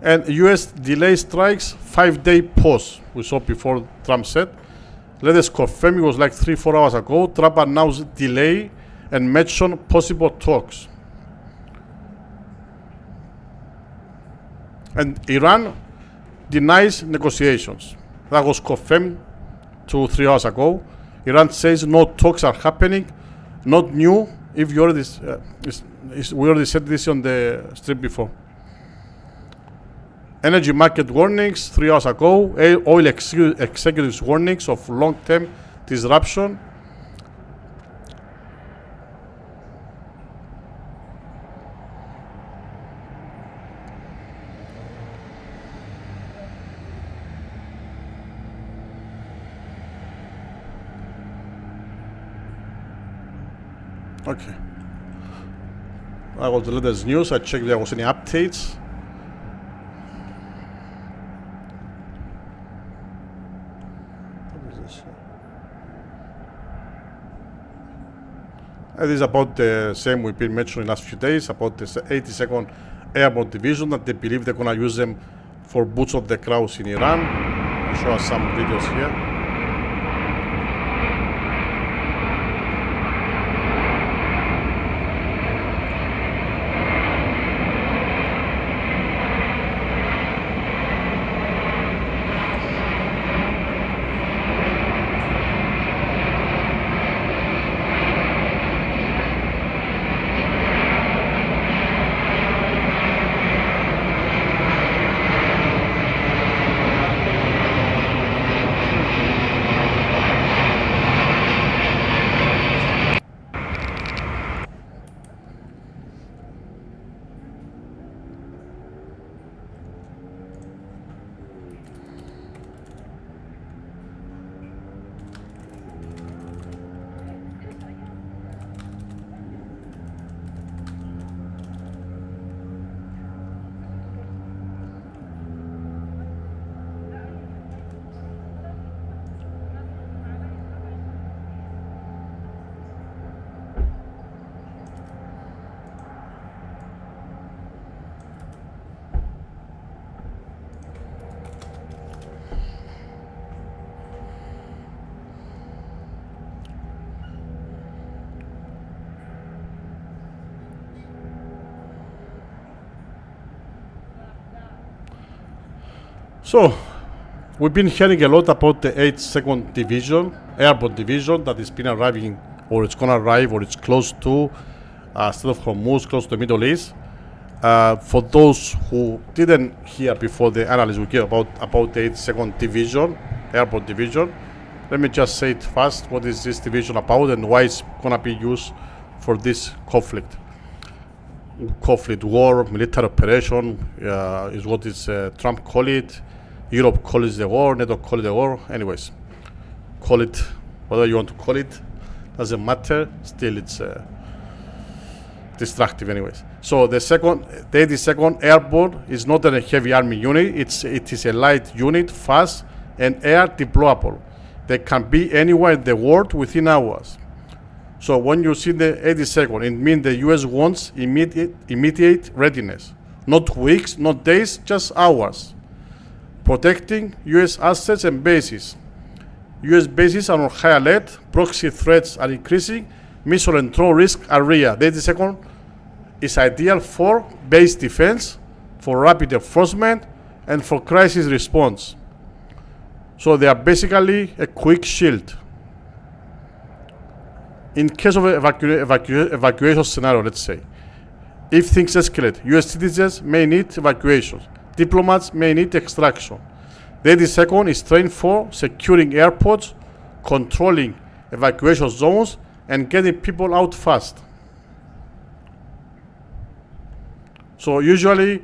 And US delay strikes, 5-day pause. We saw before Trump said. Let us confirm it was like 3-4 hours ago. Trump announced delay and mentioned possible talks. And Iran denies negotiations. That was confirmed 2-3 hours ago. Iran says no talks are happening. Not new. If you already, we already said this on the stream before. Energy market warnings 3 hours ago. Oil executives warnings of long-term disruption. Okay. That was the latest news. I checked if there was any updates. It is about the same we've been mentioning last few days, about the 82nd Airborne Division, that they believe they're going to use them for boots on the ground in Iran. I'll show us some videos here. So, we've been hearing a lot about the 82nd Division, Airborne Division, that has been arriving, or it's going to arrive, or it's close to Strait of Hormuz, close to the Middle East. For those who didn't hear before the analysis we gave about the 82nd Division, Airborne Division, let me just say it fast. What is this division about and why it's going to be used for this conflict? War, military operation is what is Trump call it. Europe calls it the war, NATO call it the war. Anyways, call it whatever you want to call it. Doesn't matter. Still, it's destructive anyways. So the 82nd Airborne is not a heavy army unit. It is a light unit, fast and air deployable. They can be anywhere in the world within hours. So when you see the 82nd, it means the US wants immediate readiness. Not weeks, not days, just hours. Protecting US assets and bases. US bases are on high alert, proxy threats are increasing, missile and drone risks are real. The 82nd is ideal for base defense, for rapid enforcement, and for crisis response. So they are basically a quick shield. In case of evacuation scenario, let's say, if things escalate, US citizens may need evacuation. Diplomats may need extraction. The 82nd is trained for securing airports, controlling evacuation zones, and getting people out fast. So usually,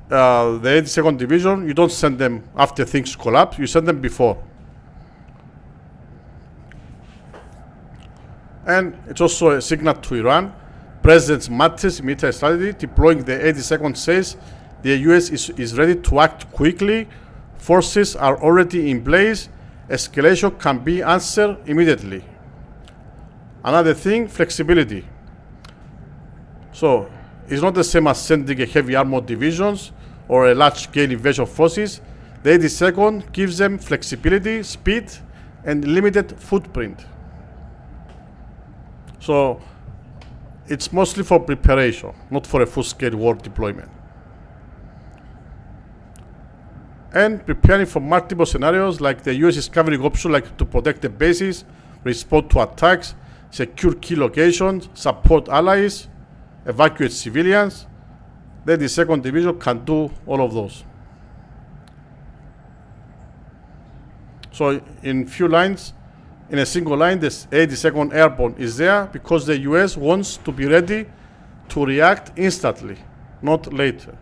the 82nd Division, you don't send them after things collapse, you send them before. And it's also a signal to Iran. President Mattis' military strategy deploying the 82nd says the US is ready to act quickly. Forces are already in place. Escalation can be answered immediately. Another thing, flexibility. So it's not the same as sending a heavy armored divisions or a large-scale invasion forces. The 82nd gives them flexibility, speed, and limited footprint. So it's mostly for preparation, not for a full-scale war deployment. And preparing for multiple scenarios, like the US is covering options like to protect the bases, respond to attacks, secure key locations, support allies, evacuate civilians. The 82nd Division can do all of those. So in few lines, in a single line, the 82nd Airborne is there because the US wants to be ready to react instantly, not later.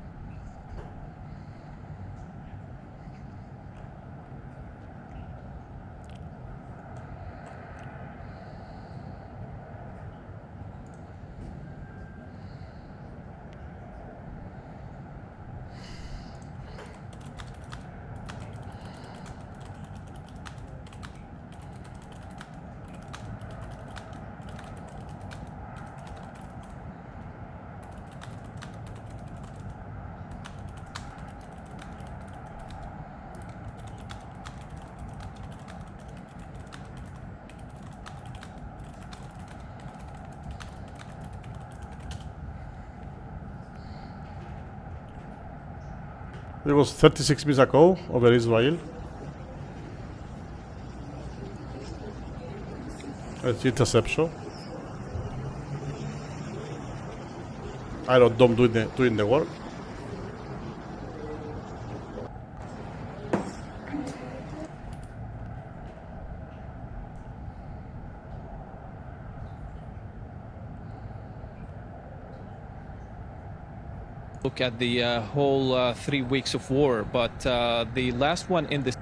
It was 36 minutes ago over Israel. It's interception. Iron Dome doing the work. Look at the whole 3 weeks of war, but the last one in this.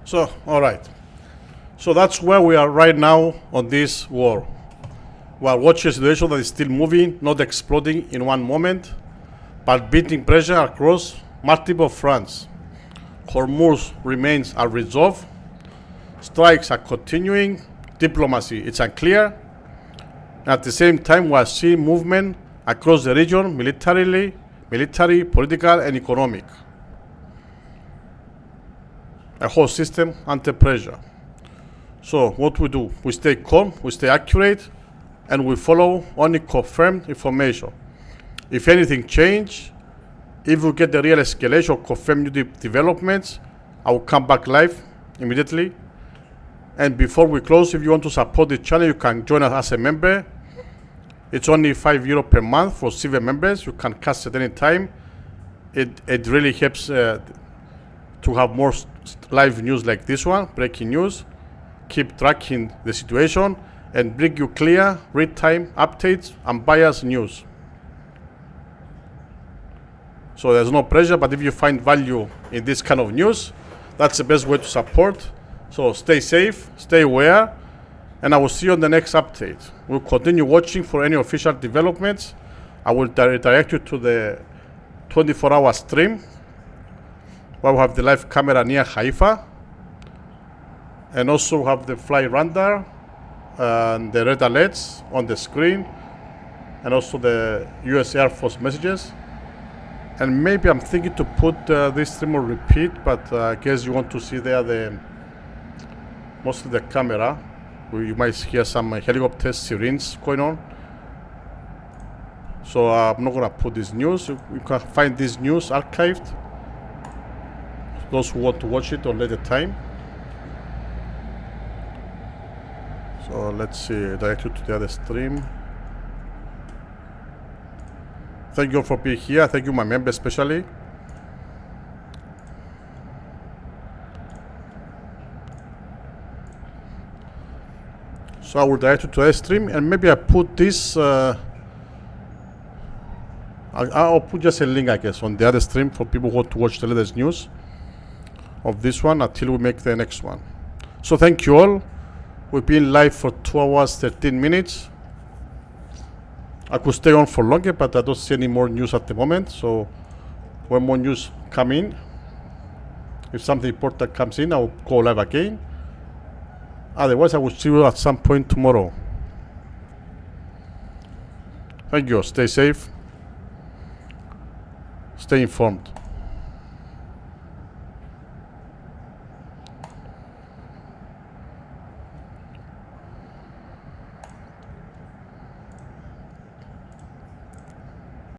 So, all right. So that's where we are right now on this war. We are watching a situation that is still moving, not exploding in one moment, but building pressure across multiple fronts. Hormuz remains unresolved. Strikes are continuing. Diplomacy, it's unclear. At the same time, we are seeing movement across the region, military, political, and economic. A whole system under pressure. So what we do? We stay calm, we stay accurate, and we follow only confirmed information. If anything change, if we get the real escalation or confirmed new developments, I will come back live immediately. And before we close, if you want to support the channel, you can join us as a member. It's only €5 per month for civil members. You can cast at any time. It really helps to have more live news like this one, breaking news, keep tracking the situation, and bring you clear, real-time updates and biased news. So there's no pressure, but if you find value in this kind of news, that's the best way to support. So stay safe, stay aware, and I will see you on the next update. We'll continue watching for any official developments. I will direct you to the 24-hour stream where we have the live camera near Haifa, and also have the fly radar and the red alerts on the screen, and also the US Air Force messages. And maybe I'm thinking to put this stream on repeat, but I guess you want to see there mostly the camera, where you might hear some helicopter sirens going on. So I'm not gonna put this news. You can find this news archived, those who want to watch it on later time. So let's see, direct you to the other stream. Thank you all for being here. Thank you, my members especially. So I will direct you to the stream, and maybe I put this. I'll put just a link, I guess, on the other stream for people who want to watch the latest news of this one until we make the next one. So thank you all. We've been live for 2 hours, 13 minutes. I could stay on for longer, but I don't see any more news at the moment. So when more news come in, if something important comes in, I will go live again. Otherwise, I will see you at some point tomorrow. Thank you. Stay safe. Stay informed.